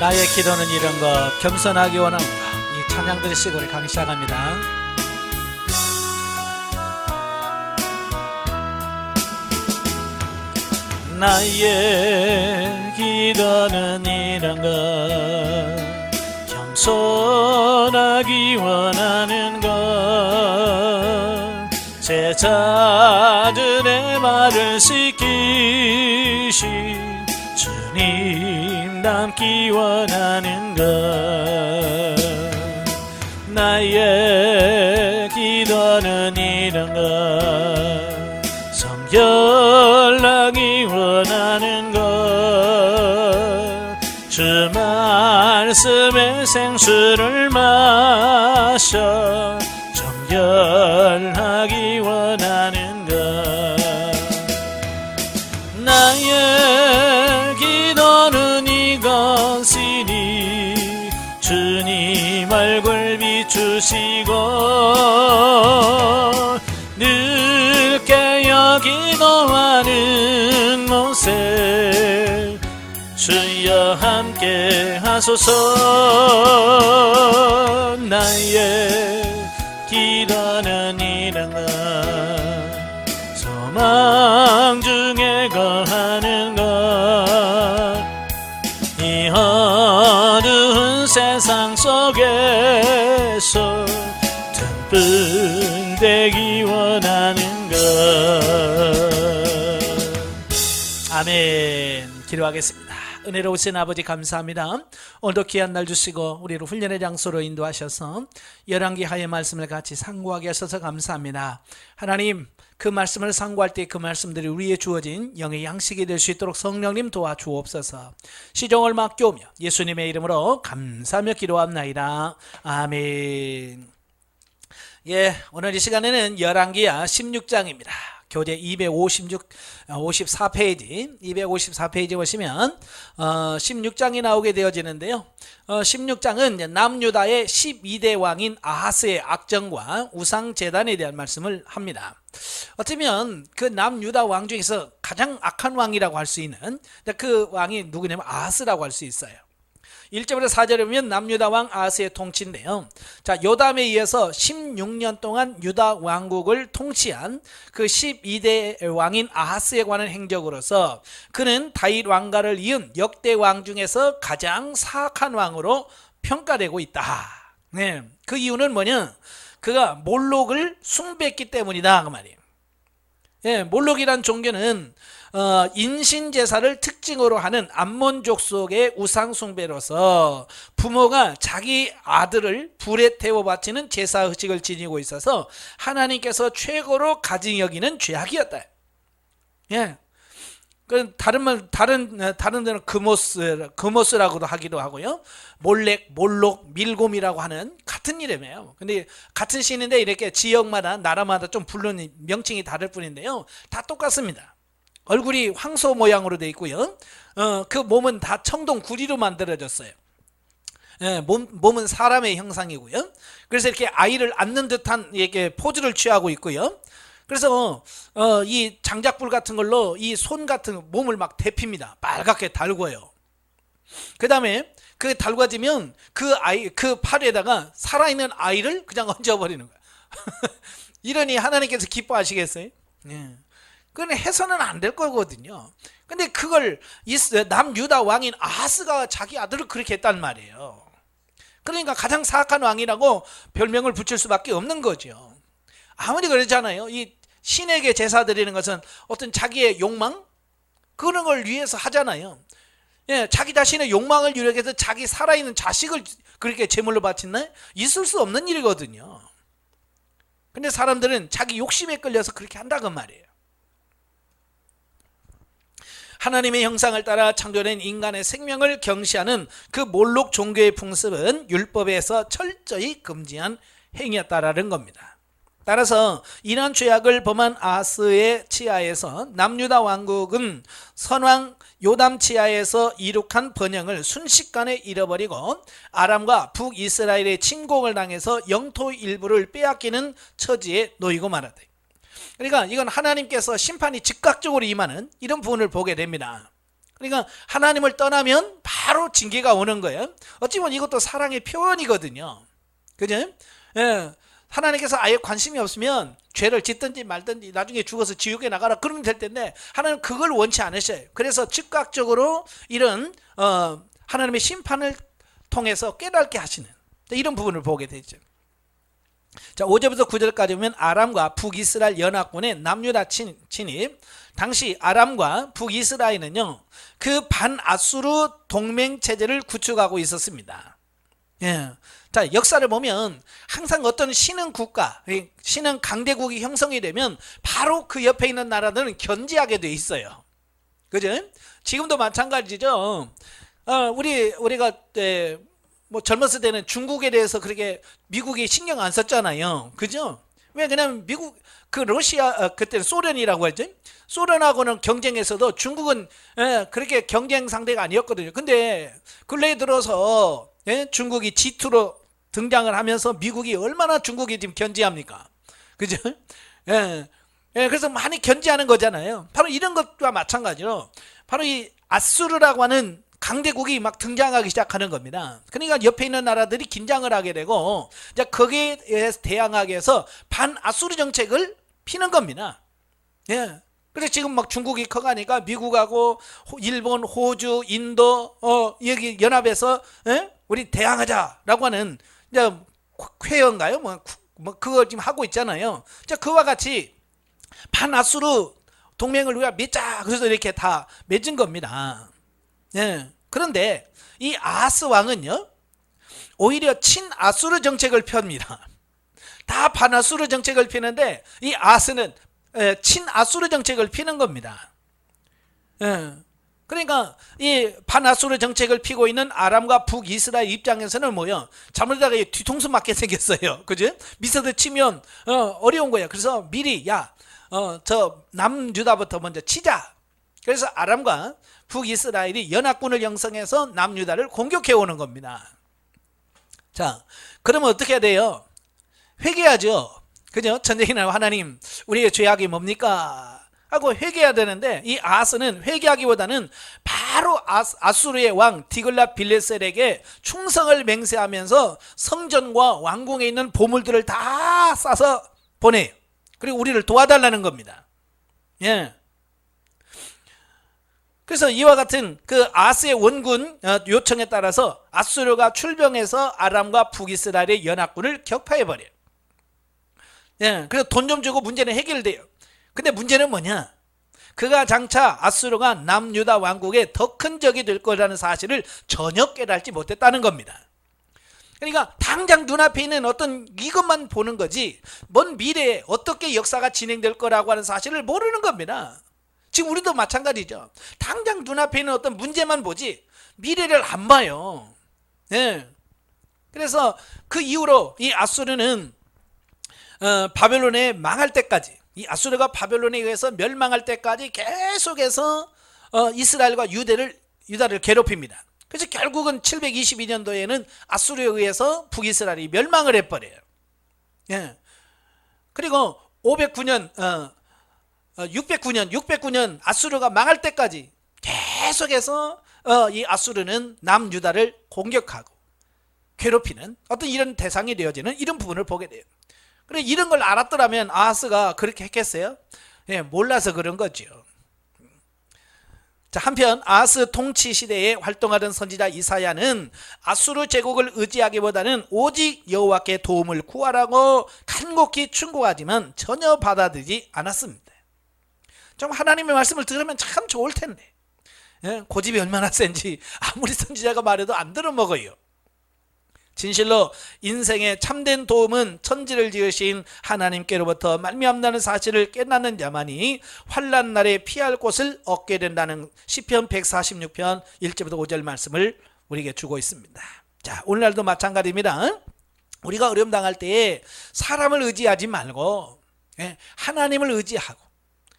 나의 기도는 이런 것, 겸손하기 원합니다. 이 찬양들을 쓰고 우리 강의 시작합니다. 나의 기도는 이런 것, 겸손하기 원하는 것, 제자들의 말을 지키신 주님 닮기 원하는 것. 나의 기도는 이런 것, 성결하기 원하는 것, 주 말씀의 생수를 마셔 정결하기 원하는 것. 나의 기도는 이것이니 주님 얼굴 비추시고 늘 깨어 기도하는 모세 주여 함께 하소서. 나의 기도는 이런 것, 소망 중에 거하는 것, 이 어두운 세상 속에서 든든 되기 원하는 것. 아멘. 기도하겠습니다. 은혜로우신 아버지 감사합니다. 오늘도 귀한 날 주시고 우리를 훈련의 장소로 인도하셔서 열왕기 하의 말씀을 같이 상고하게 하셔서 감사합니다. 하나님, 그 말씀을 상고할 때 그 말씀들이 우리에 주어진 영의 양식이 될 수 있도록 성령님 도와주옵소서. 시종을 맡겨오며 예수님의 이름으로 감사하며 기도합나이다. 아멘. 오늘 이 시간에는 열왕기야 16장입니다. 교재 254페이지 보시면 16장이 나오게 되어지는데요. 16장은 남유다의 12대 왕인 아하스의 악정과 우상재단에 대한 말씀을 합니다. 어쩌면 그 남유다 왕 중에서 가장 악한 왕이라고 할 수 있는 그 왕이 누구냐면 아하스라고 할 수 있어요. 1절부터 4절에 보면 남유다 왕 아하스의 통치인데요. 자, 요담에 의해서 16년 동안 유다 왕국을 통치한 그 12대 왕인 아하스에 관한 행적으로서 그는 다윗 왕가를 이은 역대 왕 중에서 가장 사악한 왕으로 평가되고 있다. 네, 그 이유는 뭐냐? 그가 몰록을 숭배했기 때문이다, 그 말이에요. 몰록이란 종교는 인신제사를 특징으로 하는 암몬 족속의 우상숭배로서 부모가 자기 아들을 불에 태워 바치는 제사의식을 지니고 있어서 하나님께서 최고로 가증 여기는 죄악이었다. 다른 데는 금오스라고도 하기도 하고요. 몰록, 밀곰이라고 하는 같은 이름이에요. 근데 같은 신인데 이렇게 지역마다 나라마다 좀 부르는 명칭이 다를 뿐인데요. 다 똑같습니다. 얼굴이 황소 모양으로 되어 있고요. 그 몸은 다 청동 구리로 만들어졌어요. 몸은 사람의 형상이고요. 그래서 이렇게 아이를 안는 듯한 이렇게 포즈를 취하고 있고요. 그래서 이 장작불 같은 걸로 이 손 같은 몸을 막 데핍니다. 빨갛게 달궈요. 그 다음에 그 달궈지면 그 팔에다가 살아있는 아이를 그냥 얹어버리는 거야. 이러니 하나님께서 기뻐하시겠어요? 그건 해서는 안 될 거거든요. 근데 그걸 남유다 왕인 아하스가 자기 아들을 그렇게 했단 말이에요. 그러니까 가장 사악한 왕이라고 별명을 붙일 수밖에 없는 거죠. 아무리 그러잖아요. 이 신에게 제사 드리는 것은 어떤 자기의 욕망? 그런 걸 위해서 하잖아요. 자기 자신의 욕망을 이루기 위해서 자기 살아있는 자식을 그렇게 제물로 바친다? 있을 수 없는 일이거든요. 근데 사람들은 자기 욕심에 끌려서 그렇게 한다고 말이에요. 하나님의 형상을 따라 창조된 인간의 생명을 경시하는 그 몰록 종교의 풍습은 율법에서 철저히 금지한 행위였다라는 겁니다. 따라서 이러한 죄악을 범한 아하스의 치하에서 남유다 왕국은 선왕 요담 치하에서 이룩한 번영을 순식간에 잃어버리고 아람과 북이스라엘의 침공을 당해서 영토 일부를 빼앗기는 처지에 놓이고 말았다. 그러니까 이건 하나님께서 심판이 즉각적으로 임하는 이런 부분을 보게 됩니다. 그러니까 하나님을 떠나면 바로 징계가 오는 거예요. 어찌 보면 이것도 사랑의 표현이거든요. 그죠? 예. 하나님께서 아예 관심이 없으면 죄를 짓든지 말든지 나중에 죽어서 지옥에 나가라 그러면 될 텐데 하나님은 그걸 원치 않으셔요. 그래서 즉각적으로 이런 하나님의 심판을 통해서 깨닫게 하시는 이런 부분을 보게 되죠. 자, 5절부터 9절까지 보면 아람과 북이스라엘 연합군의 남유다 진입. 당시 아람과 북이스라엘은요 그 반아수르 동맹 체제를 구축하고 있었습니다. 예. 자, 역사를 보면 항상 어떤 신흥 국가, 신흥 강대국이 형성이 되면 바로 그 옆에 있는 나라들은 견제하게 돼 있어요. 그죠? 지금도 마찬가지죠. 우리가 뭐 젊었을 때는 중국에 대해서 그렇게 미국이 신경 안 썼잖아요. 그죠? 왜? 그냥 미국, 러시아, 그때는 소련이라고 했죠. 소련하고는 경쟁에서도 중국은 그렇게 경쟁 상대가 아니었거든요. 근데 근래에 들어서 중국이 G2로 등장을 하면서 미국이 얼마나 중국이 지금 견제합니까? 그죠? 그래서 많이 견제하는 거잖아요. 바로 이런 것과 마찬가지로 바로 이 아수르라고 하는 강대국이 막 등장하기 시작하는 겁니다. 그러니까 옆에 있는 나라들이 긴장을 하게 되고 이제 거기에 대항하기 위해서 반아수르 정책을 피는 겁니다. 예. 그래서 지금 막 중국이 커가니까 미국하고 일본, 호주, 인도 여기 연합해서 우리 대항하자라고 하는 이제 쾌어인가요? 뭐 그걸 지금 하고 있잖아요. 자, 그와 같이 반아수르 동맹을 우리가 맺자 그래서 이렇게 다 맺은 겁니다. 예. 그런데 이 아하스 왕은요 오히려 친아수르 정책을 펴니다. 다 반아수르 정책을 피는데 이 아하스는 친아수르 정책을 피는 겁니다. 예. 그러니까 이 반아수르 정책을 피고 있는 아람과 북이스라엘 입장에서는 뭐요? 잘못하다가 뒤통수 맞게 생겼어요. 그죠? 미스터 치면 어려운 거야. 그래서 미리 저 남유다부터 먼저 치자. 그래서 아람과 북이스라엘이 연합군을 형성해서 남유다를 공격해 오는 겁니다. 자, 그러면 어떻게 해야 돼요? 회개하죠. 그죠? 전쟁이 나고 하나님 우리의 죄악이 뭡니까? 하고 회개해야 되는데 이 아하스는 회개하기보다는 바로 아수르의 왕 디글랏 빌레셀에게 충성을 맹세하면서 성전과 왕궁에 있는 보물들을 다 싸서 보내요. 그리고 우리를 도와달라는 겁니다. 예. 그래서 이와 같은 그 아하스의 원군 요청에 따라서 아수르가 출병해서 아람과 북이스라엘의 연합군을 격파해버려요. 예. 그래서 돈 좀 주고 문제는 해결돼요. 근데 문제는 뭐냐? 그가 장차 아수르가 남유다 왕국의 더 큰 적이 될 거라는 사실을 전혀 깨닫지 못했다는 겁니다. 그러니까 당장 눈앞에 있는 어떤 이것만 보는 거지 먼 미래에 어떻게 역사가 진행될 거라고 하는 사실을 모르는 겁니다. 지금 우리도 마찬가지죠. 당장 눈앞에 있는 어떤 문제만 보지 미래를 안 봐요. 네. 그래서 그 이후로 이 아수르는 바벨론에 망할 때까지 이 아수르가 바벨론에 의해서 멸망할 때까지 계속해서 이스라엘과 유다를 괴롭힙니다. 그래서 결국은 722년도에는 아수르에 의해서 북이스라엘이 멸망을 해버려요. 예. 그리고 609년 아수르가 망할 때까지 계속해서 이 아수르는 남유다를 공격하고 괴롭히는 어떤 이런 대상이 되어지는 이런 부분을 보게 돼요. 그래 이런 걸 알았더라면 아하스가 그렇게 했겠어요? 예, 몰라서 그런 거죠. 자, 한편 아하스 통치 시대에 활동하던 선지자 이사야는 아수르 제국을 의지하기보다는 오직 여호와께 도움을 구하라고 간곡히 충고하지만 전혀 받아들이지 않았습니다. 좀 하나님의 말씀을 들으면 참 좋을 텐데 고집이 얼마나 센지 아무리 선지자가 말해도 안 들어먹어요. 진실로 인생의 참된 도움은 천지를 지으신 하나님께로부터 말미암다는 사실을 깨닫는 자만이 환난 날에 피할 곳을 얻게 된다는 시편 146편 1절부터 5절 말씀을 우리에게 주고 있습니다. 자, 오늘날도 마찬가지입니다. 우리가 어려움 당할 때에 사람을 의지하지 말고 하나님을 의지하고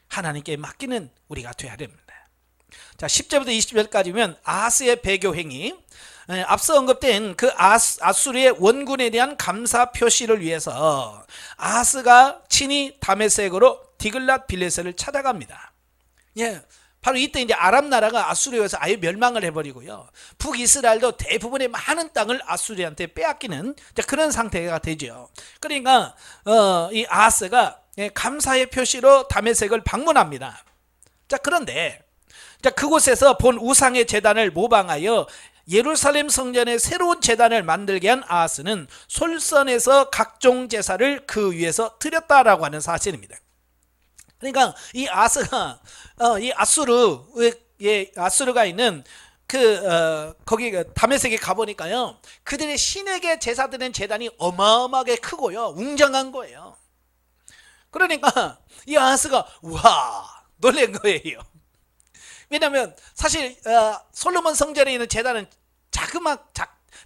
하나님께 맡기는 우리가 되어야 됩니다. 자, 10절부터 20절까지 보면 아하스의 배교 행위, 앞서 언급된 그 아수르의 원군에 대한 감사 표시를 위해서 아하스가 친히 다메섹으로 디글랏 빌레셀을 찾아갑니다. 예, 바로 이때 이제 아람 나라가 아수르에서 아예 멸망을 해버리고요. 북이스라엘도 대부분의 많은 땅을 아수르한테 빼앗기는 그런 상태가 되죠. 그러니까 이 아하스가 감사의 표시로 다메섹을 방문합니다. 자, 그런데 그곳에서 본 우상의 제단을 모방하여 예루살렘 성전에 새로운 제단을 만들게 한 아하스는 솔선에서 각종 제사를 그 위에서 드렸다라고 하는 사실입니다. 그러니까 이 아하스가 이 아수르가 있는 거기 다메섹에 가보니까요, 그들의 신에게 제사 드리는 제단이 어마어마하게 크고요, 웅장한 거예요. 그러니까 이 아하스가 와 놀란 거예요. 왜냐하면 사실 솔로몬 성전에 있는 제단은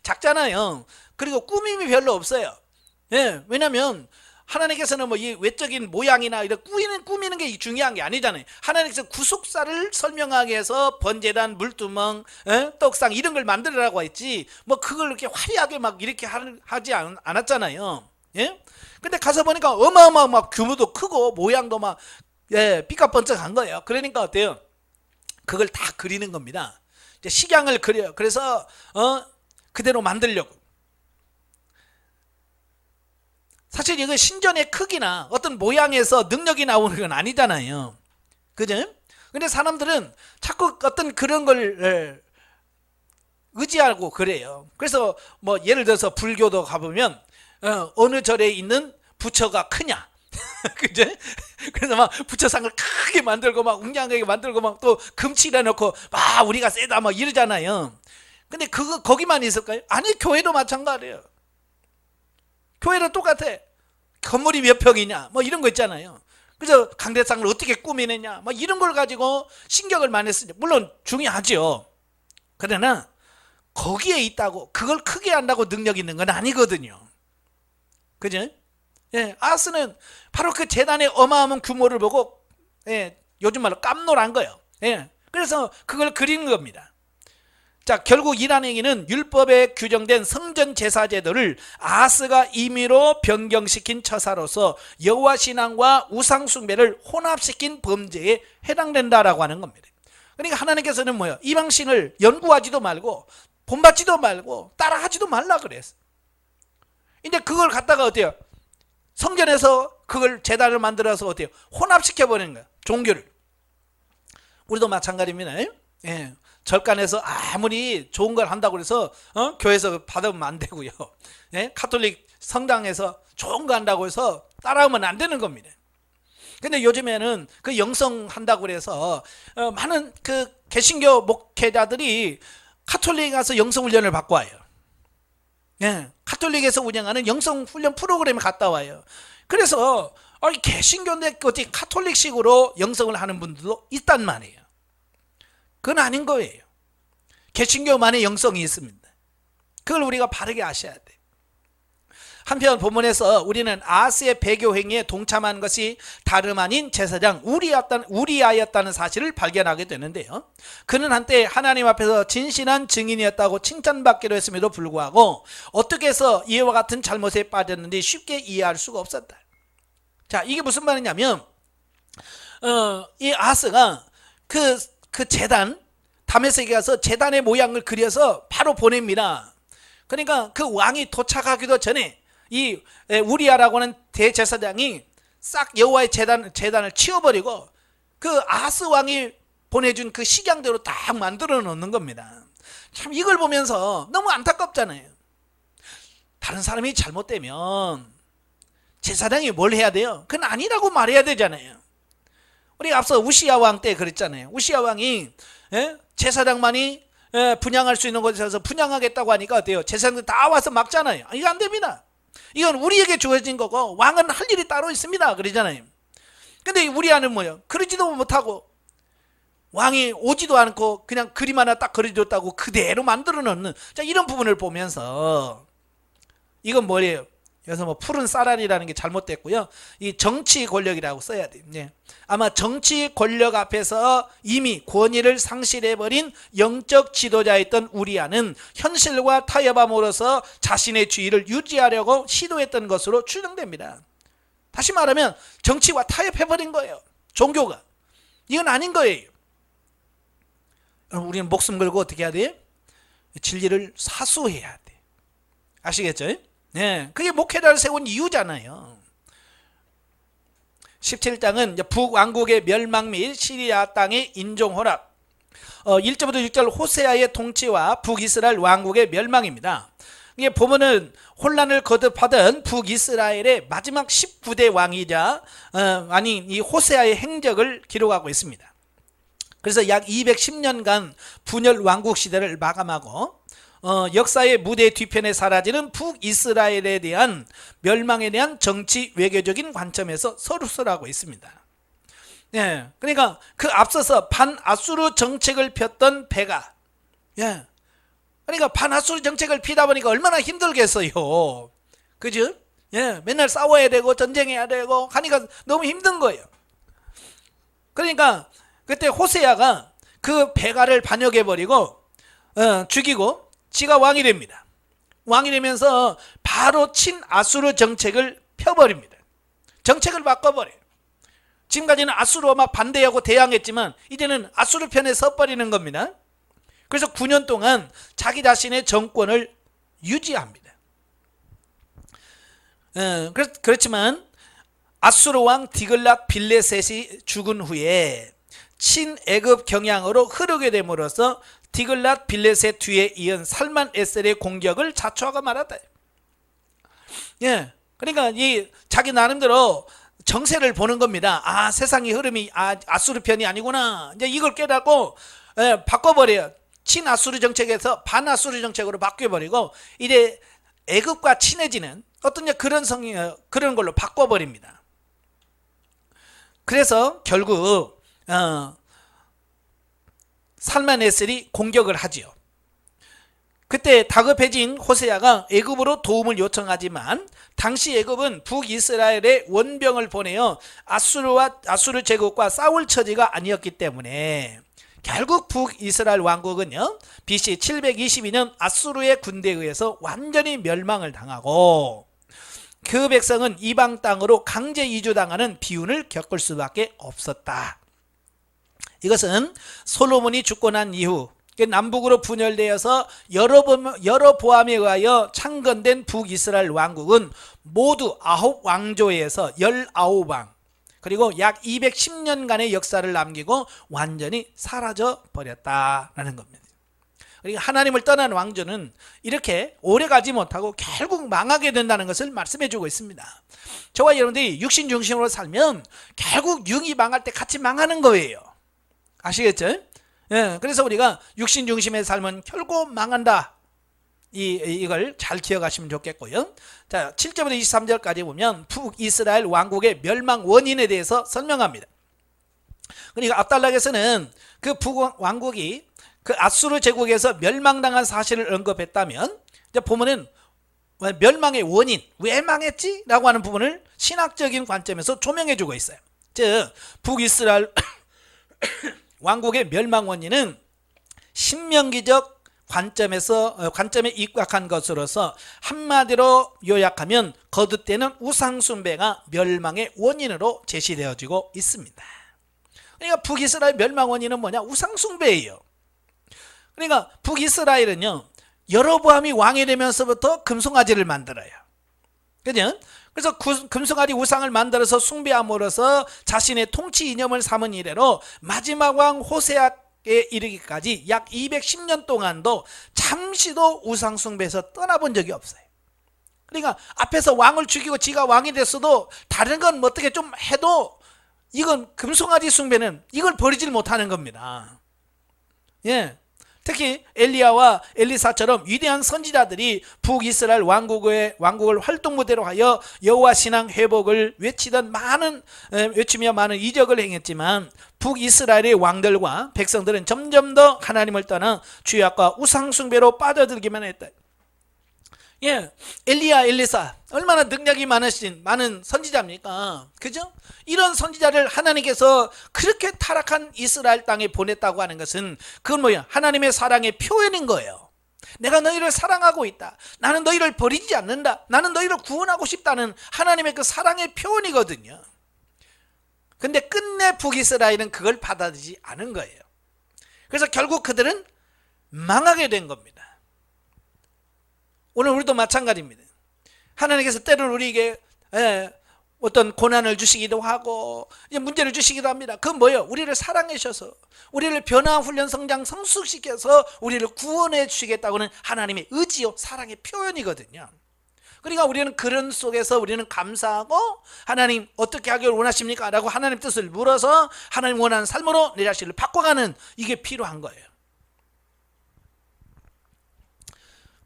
작잖아요. 그리고 꾸밈이 별로 없어요. 예, 왜냐하면 하나님께서는 뭐 이 외적인 모양이나 이런 꾸미는 게 중요한 게 아니잖아요. 하나님께서 구속사를 설명하기 위해서 번제단, 물두멍, 떡상 이런 걸 만들으라고 했지, 뭐 그걸 이렇게 화려하게 막 이렇게 하지 않았잖아요. 예? 근데 가서 보니까 어마어마한 막 규모도 크고 모양도 막 삐까번쩍한 거예요. 그러니까 어때요? 그걸 다 그리는 겁니다. 이제 식양을 그려요. 그래서 그대로 만들려고. 사실 이거 신전의 크기나 어떤 모양에서 능력이 나오는 건 아니잖아요. 그죠? 근데 사람들은 자꾸 어떤 그런 걸 의지하고 그래요. 그래서 뭐 예를 들어서 불교도 가보면 어느 절에 있는 부처가 크냐. 그죠? 그래서 막 부처상을 크게 만들고 막 웅장하게 만들고 막 또 금치라 놓고 막 우리가 세다 막 이러잖아요. 근데 그거 거기만 있을까요? 아니, 교회도 마찬가지예요. 교회도 똑같아. 건물이 몇 평이냐 뭐 이런 거 있잖아요. 그래서 강대상을 어떻게 꾸미느냐 뭐 이런 걸 가지고 신경을 많이 쓰죠. 물론 중요하죠. 그러나 거기에 있다고 그걸 크게 한다고 능력 있는 건 아니거든요. 그죠? 예, 아하스는 바로 그 제단의 어마어마한 규모를 보고 요즘 말로 깜놀한 거예요. 그래서 그걸 그리는 겁니다. 자, 결국 이란 행위는 율법에 규정된 성전 제사 제도를 아하스가 임의로 변경시킨 처사로서 여호와 신앙과 우상 숭배를 혼합시킨 범죄에 해당된다라고 하는 겁니다. 그러니까 하나님께서는 뭐예요? 이방신을 연구하지도 말고 본받지도 말고 따라하지도 말라 그랬어. 이제 그걸 갖다가 어때요? 성전에서 그걸 제단을 만들어서 어때요? 혼합시켜 버리는 거예요. 종교를. 우리도 마찬가지입니다. 절간에서 아무리 좋은 걸 한다고 해서 교회에서 받으면 안 되고요. 카톨릭 성당에서 좋은 거 한다고 해서 따라하면 안 되는 겁니다. 근데 요즘에는 그 영성 한다고 해서 많은 그 개신교 목회자들이 카톨릭에 가서 영성 훈련을 받고 와요. 카톨릭에서 운영하는 영성 훈련 프로그램에 갔다 와요. 그래서 개신교인데 어디 카톨릭식으로 영성을 하는 분들도 있단 말이에요. 그건 아닌 거예요. 개신교만의 영성이 있습니다. 그걸 우리가 바르게 아셔야 돼요. 한편 본문에서 우리는 아하스의 배교 행위에 동참한 것이 다름 아닌 제사장 우리아였다는 사실을 발견하게 되는데요. 그는 한때 하나님 앞에서 진실한 증인이었다고 칭찬받기로 했음에도 불구하고 어떻게 해서 이와 같은 잘못에 빠졌는지 쉽게 이해할 수가 없었다. 자, 이게 무슨 말이냐면 이 아하스가 그 제단, 다메섹에 가서 제단의 모양을 그려서 바로 보냅니다. 그러니까 그 왕이 도착하기도 전에 이 우리아라고 하는 대제사장이 싹 여호와의 제단을 치워버리고 그 아하스 왕이 보내준 그 식양대로 딱 만들어 놓는 겁니다. 참 이걸 보면서 너무 안타깝잖아요. 다른 사람이 잘못되면 제사장이 뭘 해야 돼요? 그건 아니라고 말해야 되잖아요. 우리 앞서 우시야 왕 때 그랬잖아요. 우시야 왕이 제사장만이 분양할 수 있는 곳에서 분양하겠다고 하니까 어때요? 제사장들 다 와서 막잖아요. 이거 안 됩니다. 이건 우리에게 주어진 거고 왕은 할 일이 따로 있습니다. 그러잖아요. 근데 우리아는 뭐예요? 그러지도 못하고 왕이 오지도 않고 그냥 그림 하나 딱 그려줬다고 그대로 만들어 놓는, 자, 이런 부분을 보면서 이건 뭐예요? 그래서 뭐 푸른 쌀알이라는 게 잘못됐고요. 이 정치 권력이라고 써야 돼요. 아마 정치 권력 앞에서 이미 권위를 상실해버린 영적 지도자였던 우리아는 현실과 타협함으로써 자신의 지위를 유지하려고 시도했던 것으로 추정됩니다. 다시 말하면 정치와 타협해버린 거예요. 종교가. 이건 아닌 거예요. 우리는 목숨 걸고 어떻게 해야 돼? 진리를 사수해야 돼. 아시겠죠? 네, 그게 목회자를 세운 이유잖아요. 17장은 북왕국의 멸망 및 시리아 땅의 인종 허락, 1절부터 6절 호세아의 통치와 북이스라엘 왕국의 멸망입니다. 이게 보면은 혼란을 거듭하던 북이스라엘의 마지막 19대 왕이자 이 호세아의 행적을 기록하고 있습니다. 그래서 약 210년간 분열 왕국 시대를 마감하고 역사의 무대 뒤편에 사라지는 북이스라엘에 대한 멸망에 대한 정치 외교적인 관점에서 서술하고 있습니다. 예, 그러니까 그 앞서서 반아수르 정책을 폈던 배가, 예, 그러니까 반아수르 정책을 피다 보니까 얼마나 힘들겠어요. 그죠? 예, 맨날 싸워야 되고 전쟁해야 되고 하니까 너무 힘든 거예요. 그러니까 그때 호세아가 그 베가를 반역해버리고 죽이고 지가 왕이 됩니다. 왕이 되면서 바로 친아수르 정책을 펴버립니다. 정책을 바꿔버려요. 지금까지는 아수르와 막 반대하고 대항했지만 이제는 아수르 편에 서버리는 겁니다. 그래서 9년 동안 자기 자신의 정권을 유지합니다. 그렇지만 아수르 왕 디글랏 빌레셋이 죽은 후에 친애굽 경향으로 흐르게 됨으로써 디글랏 빌레셋 뒤에 이은 살만 에셀의 공격을 자초하고 말았다. 예, 그러니까 이 자기 나름대로 정세를 보는 겁니다. 아, 세상의 흐름이 아수르 편이 아니구나. 이제 이걸 깨닫고 바꿔버려요. 친아수르 정책에서 반아수르 정책으로 바뀌어버리고 이제 애굽과 친해지는 어떤 그런 걸로 바꿔버립니다. 그래서 결국 살만에셀이 공격을 하지요. 그때 다급해진 호세아가 애굽으로 도움을 요청하지만 당시 애굽은 북이스라엘에 원병을 보내어 아수르 제국과 싸울 처지가 아니었기 때문에 결국 북이스라엘 왕국은요, BC 722년 아수르의 군대에 의해서 완전히 멸망을 당하고 그 백성은 이방 땅으로 강제 이주당하는 비운을 겪을 수밖에 없었다. 이것은 솔로몬이 죽고 난 이후 남북으로 분열되어서 여러 보암에 의하여 창건된 북이스라엘 왕국은 모두 9왕조에서 19왕, 그리고 약 210년간의 역사를 남기고 완전히 사라져 버렸다라는 겁니다. 그러니까 하나님을 떠난 왕조는 이렇게 오래가지 못하고 결국 망하게 된다는 것을 말씀해 주고 있습니다. 저와 여러분들이 육신 중심으로 살면 결국 육이 망할 때 같이 망하는 거예요. 아시겠죠? 예, 그래서 우리가 육신 중심의 삶은 결국 망한다. 이걸 잘 기억하시면 좋겠고요. 자, 7절부터 23절까지 보면 북이스라엘 왕국의 멸망 원인에 대해서 설명합니다. 그러니까 압달락에서는 그 북왕국이 그 아수르 제국에서 멸망당한 사실을 언급했다면 이제 보면은 멸망의 원인, 왜 망했지? 라고 하는 부분을 신학적인 관점에서 조명해 주고 있어요. 즉 북이스라엘 왕국의 멸망 원인은 신명기적 관점에 입각한 것으로서 한마디로 요약하면 거듭되는 우상 숭배가 멸망의 원인으로 제시되어지고 있습니다. 그러니까 북이스라엘 멸망 원인은 뭐냐? 우상 숭배예요. 그러니까 북이스라엘은요, 여로보암이 왕이 되면서부터 금송아지를 만들어요. 그죠? 그래서 금송아지 우상을 만들어서 숭배함으로써 자신의 통치 이념을 삼은 이래로 마지막 왕 호세아에 이르기까지 약 210년 동안도 잠시도 우상 숭배에서 떠나본 적이 없어요. 그러니까 앞에서 왕을 죽이고 지가 왕이 됐어도 다른 건 어떻게 좀 해도 이건 금송아지 숭배는 이걸 버리질 못하는 겁니다. 예. 특히 엘리야와 엘리사처럼 위대한 선지자들이 북이스라엘 왕국을 활동무대로 하여 여호와 신앙 회복을 외치며 많은 이적을 행했지만 북이스라엘의 왕들과 백성들은 점점 더 하나님을 떠나 죄악과 우상 숭배로 빠져들기만 했다. 예, 엘리야, 엘리사 얼마나 능력이 많은 선지자입니까? 그죠? 이런 선지자를 하나님께서 그렇게 타락한 이스라엘 땅에 보냈다고 하는 것은 그건 뭐야? 하나님의 사랑의 표현인 거예요. 내가 너희를 사랑하고 있다. 나는 너희를 버리지 않는다. 나는 너희를 구원하고 싶다는 하나님의 그 사랑의 표현이거든요. 근데 끝내 북이스라엘은 그걸 받아들이지 않은 거예요. 그래서 결국 그들은 망하게 된 겁니다. 오늘 우리도 마찬가지입니다. 하나님께서 때로는 우리에게 어떤 고난을 주시기도 하고 문제를 주시기도 합니다. 그건 뭐예요? 우리를 사랑하셔서 우리를 변화, 훈련, 성장, 성숙시켜서 우리를 구원해 주시겠다고는 하나님의 의지요, 사랑의 표현이거든요. 그러니까 우리는 그런 속에서 우리는 감사하고 하나님 어떻게 하기를 원하십니까? 라고 하나님 뜻을 물어서 하나님 원하는 삶으로 내 자신을 바꿔가는 이게 필요한 거예요.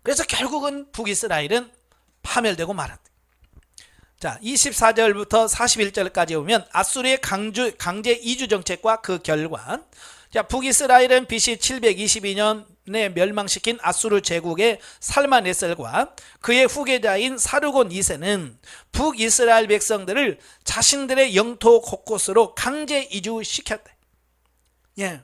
그래서 결국은 북이스라엘은 파멸되고 말았다. 자, 24절부터 41절까지 보면 아수르의 강제 이주 정책과 그 결과. 자, 북이스라엘은 BC 722년에 멸망시킨 아수르 제국의 살마네셀과 그의 후계자인 사르곤 2세는 북이스라엘 백성들을 자신들의 영토 곳곳으로 강제 이주시켰다. 예.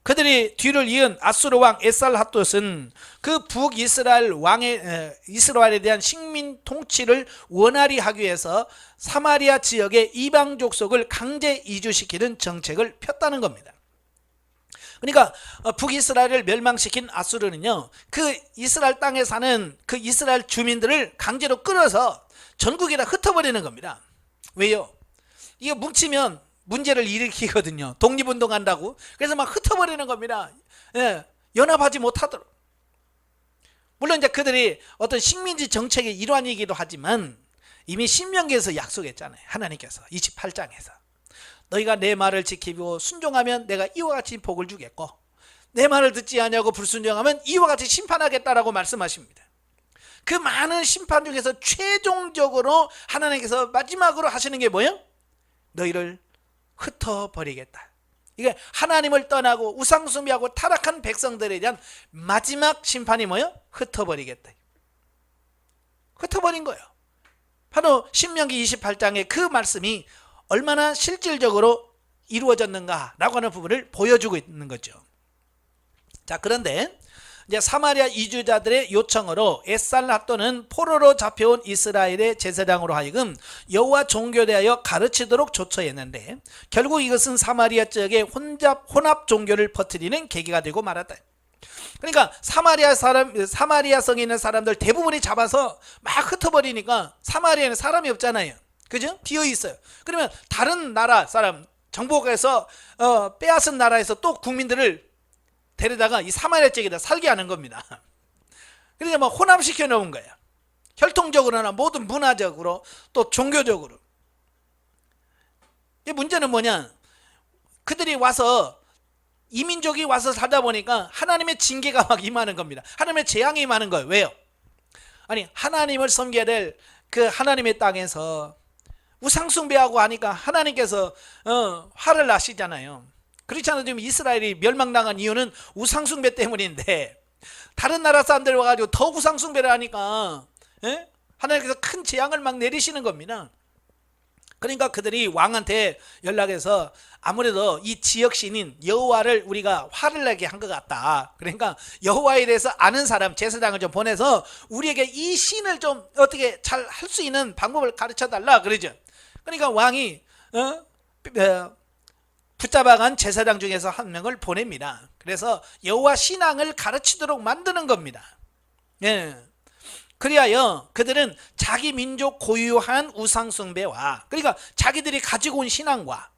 그들이 뒤를 이은 아수르 왕 에살핫롯은 그 북이스라엘 왕의 이스라엘에 대한 식민 통치를 원활히 하기 위해서 사마리아 지역의 이방 족속을 강제 이주시키는 정책을 폈다는 겁니다. 그러니까 북이스라엘을 멸망시킨 아수르는요, 그 이스라엘 땅에 사는 그 이스라엘 주민들을 강제로 끌어서 전국에다 흩어버리는 겁니다. 왜요? 이거 뭉치면 문제를 일으키거든요. 독립운동한다고. 그래서 막 흩어버리는 겁니다. 예, 연합하지 못하도록. 물론 이제 그들이 어떤 식민지 정책의 일환이기도 하지만 이미 신명기에서 약속했잖아요. 하나님께서 28장에서 너희가 내 말을 지키고 순종하면 내가 이와 같이 복을 주겠고 내 말을 듣지 아니하고 불순종하면 이와 같이 심판하겠다라고 말씀하십니다. 그 많은 심판 중에서 최종적으로 하나님께서 마지막으로 하시는 게 뭐예요? 너희를 흩어버리겠다. 이게 하나님을 떠나고 우상숭배하고 타락한 백성들에 대한 마지막 심판이 뭐예요? 흩어버리겠다. 흩어버린 거예요. 바로 신명기 28장의 그 말씀이 얼마나 실질적으로 이루어졌는가라고 하는 부분을 보여주고 있는 거죠. 자, 그런데 이제 사마리아 이주자들의 요청으로 에살핫돈은 포로로 잡혀온 이스라엘의 제사장으로 하여금 여호와 종교에 대하여 가르치도록 조처했는데 결국 이것은 사마리아 지역의 혼합 종교를 퍼뜨리는 계기가 되고 말았다. 그러니까 사마리아 성에 있는 사람들 대부분이 잡아서 막 흩어버리니까 사마리아에는 사람이 없잖아요. 그죠? 비어 있어요. 그러면 다른 나라 사람 정복해서 빼앗은 나라에서 또 국민들을 데려다가 이 사마리아 지역에다 살게 하는 겁니다. 그러니까 막 혼합시켜 놓은 거예요. 혈통적으로나 모든 문화적으로 또 종교적으로. 이 문제는 뭐냐? 그들이 와서 이민족이 와서 살다 보니까 하나님의 징계가 막 임하는 겁니다. 하나님의 재앙이 임하는 거예요. 왜요? 아니, 하나님을 섬겨야 될 그 하나님의 땅에서 우상숭배하고 하니까 하나님께서 화를 나시잖아요. 그렇잖아요. 지금 이스라엘이 멸망당한 이유는 우상숭배 때문인데 다른 나라 사람들 와가지고 더 우상숭배를 하니까 하나님께서 큰 재앙을 막 내리시는 겁니다. 그러니까 그들이 왕한테 연락해서 아무래도 이 지역 신인 여호와를 우리가 화를 내게 한 것 같다. 그러니까 여호와에 대해서 아는 사람 제사장을 좀 보내서 우리에게 이 신을 좀 어떻게 잘 할 수 있는 방법을 가르쳐 달라 그러죠. 그러니까 왕이 붙잡아간 제사장 중에서 한 명을 보냅니다. 그래서 여호와 신앙을 가르치도록 만드는 겁니다. 예. 그리하여 그들은 자기 민족 고유한 우상숭배와 그러니까 자기들이 가지고 온 신앙과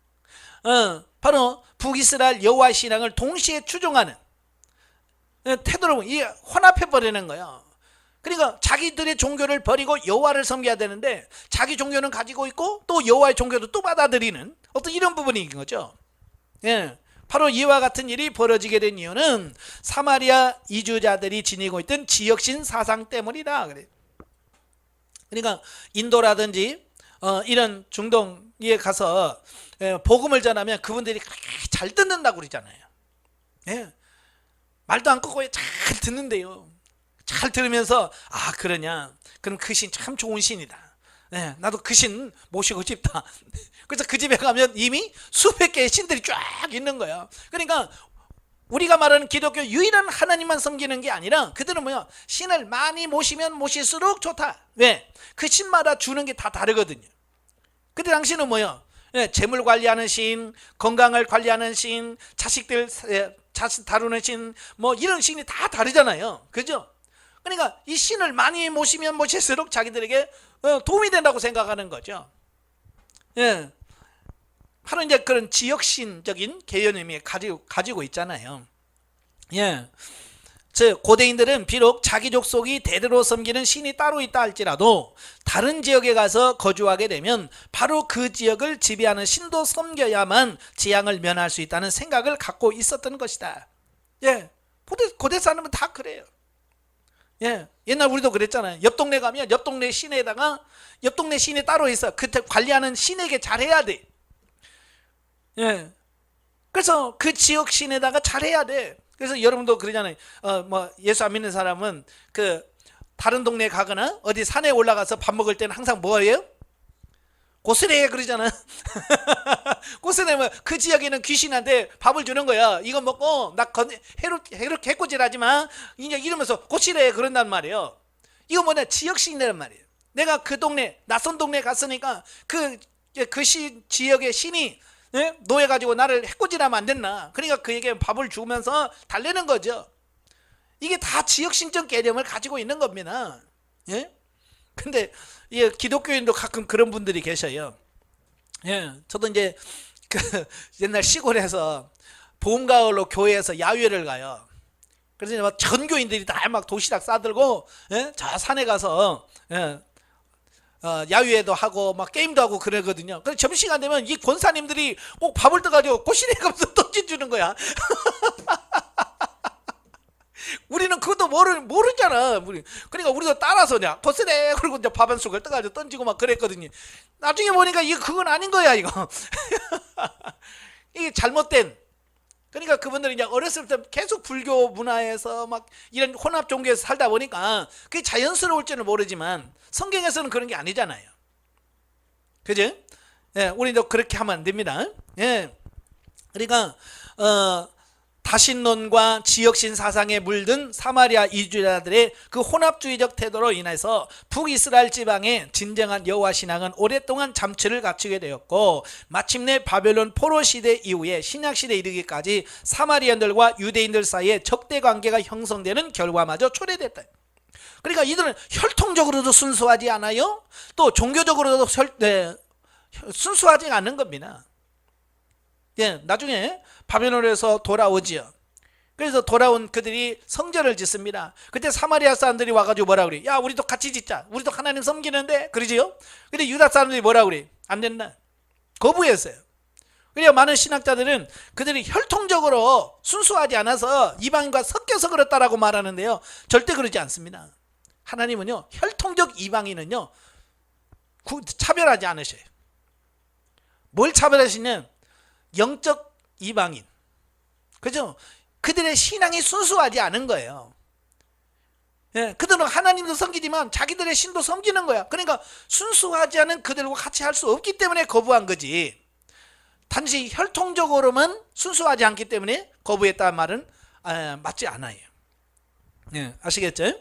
바로 북이스라엘 여호와의 신앙을 동시에 추종하는 태도로 혼합해버리는 거예요. 그러니까 자기들의 종교를 버리고 여호와를 섬겨야 되는데 자기 종교는 가지고 있고 또 여호와의 종교도 또 받아들이는 어떤 이런 부분인 거죠. 예, 바로 이와 같은 일이 벌어지게 된 이유는 사마리아 이주자들이 지니고 있던 지역신 사상 때문이다. 그래. 그러니까 인도라든지 이런 중동에 가서 복음을 전하면 그분들이 잘 듣는다고 그러잖아요. 예, 말도 안 끊고 잘 듣는데요. 잘 들으면서 아 그러냐? 그럼 그 신 참 좋은 신이다. 네, 나도 그 신 모시고 싶다. 그래서 그 집에 가면 이미 수백 개의 신들이 쫙 있는 거야. 그러니까 우리가 말하는 기독교 유일한 하나님만 섬기는 게 아니라 그들은 뭐야? 신을 많이 모시면 모실수록 좋다. 왜? 그 신마다 주는 게 다 다르거든요. 그때 당시는 뭐야? 재물 관리하는 신, 건강을 관리하는 신, 자식 다루는 신, 뭐 이런 신이 다 다르잖아요. 그죠? 그러니까 이 신을 많이 모시면 모실수록 자기들에게 도움이 된다고 생각하는 거죠. 예. 바로 이제 그런 지역신적인 개념이 가지고 있잖아요. 예. 즉 고대인들은 비록 자기 족속이 대대로 섬기는 신이 따로 있다 할지라도 다른 지역에 가서 거주하게 되면 바로 그 지역을 지배하는 신도 섬겨야만 재앙을 면할 수 있다는 생각을 갖고 있었던 것이다. 예. 고대 사람은 다 그래요. 예. 옛날 우리도 그랬잖아요. 옆 동네 가면 옆 동네 신에다가 옆 동네 신이 따로 있어. 그때 관리하는 신에게 잘해야 돼. 예. 그래서 그 지역 신에다가 잘해야 돼. 그래서 여러분도 그러잖아요. 뭐 예수 안 믿는 사람은 그 다른 동네에 가거나 어디 산에 올라가서 밥 먹을 때는 항상 뭐예요? 고스레 그러잖아. 고스레 뭐 그 지역에는 귀신한테 밥을 주는 거야. 이거 먹고 나 해코지하지 마. 이러면서 고스레 그런단 말이에요. 이거 뭐냐? 지역신이란 말이에요. 내가 그 동네 낯선 동네에 갔으니까 그 지역의 신이 노예 가지고 나를 해코지하면 안 됐나? 그러니까 그에게 밥을 주면서 달래는 거죠. 이게 다 지역신적 개념을 가지고 있는 겁니다. 예? 근데 예, 기독교인도 가끔 그런 분들이 계셔요. 예, 저도 이제 그 옛날 시골에서 봄 가을로 교회에서 야외를 가요. 그래서 막 전교인들이 다 막 도시락 싸들고 저 산에 가서 야유회도 하고 막 게임도 하고 그러거든요. 그래서 점심시간 되면 이 권사님들이 꼭 밥을 떠가지고 꼬시래 가면서 던져주는 거야. 우리는 그것도 모르잖아. 그러니까 우리도 따라서 그냥 거스래 그리고 이제 밥 한 숟갈 떠가지고 던지고 막 그랬거든요. 나중에 보니까 그건 아닌 거야 이거. 이게 잘못된. 그러니까 그분들이 이제 어렸을 때 계속 불교 문화에서 막 이런 혼합 종교에서 살다 보니까 그게 자연스러울 줄은 모르지만 성경에서는 그런 게 아니잖아요. 그죠? 예, 우리도 그렇게 하면 안 됩니다. 예. 그러니까 다신론과 지역신 사상에 물든 사마리아 이주자들의 그 혼합주의적 태도로 인해서 북이스라엘 지방의 진정한 여호와 신앙은 오랫동안 잠체를 갖추게 되었고 마침내 바벨론 포로 시대 이후에 신약 시대에 이르기까지 사마리안들과 유대인들 사이에 적대 관계가 형성되는 결과마저 초래됐다. 그러니까 이들은 혈통적으로도 순수하지 않아요. 또 종교적으로도 순수하지 않은 겁니다. 예, 나중에 바벨론에서 돌아오지요. 그래서 돌아온 그들이 성전을 짓습니다. 그때 사마리아 사람들이 와가지고 뭐라 그래? 야, 우리도 같이 짓자. 우리도 하나님 섬기는데, 그러지요? 근데 유다 사람들이 뭐라 그래? 안 된다. 거부했어요. 그래야 많은 신학자들은 그들이 혈통적으로 순수하지 않아서 이방인과 섞여서 그렇다라고 말하는데요. 절대 그러지 않습니다. 하나님은요, 혈통적 이방인은요, 차별하지 않으셔요. 뭘 차별하시냐면 영적 이방인. 그죠? 그들의 신앙이 순수하지 않은 거예요. 예, 그들은 하나님도 섬기지만 자기들의 신도 섬기는 거야. 그러니까 순수하지 않은 그들과 같이 할 수 없기 때문에 거부한 거지. 단지 혈통적으로만 순수하지 않기 때문에 거부했다는 말은 맞지 않아요. 예, 아시겠죠?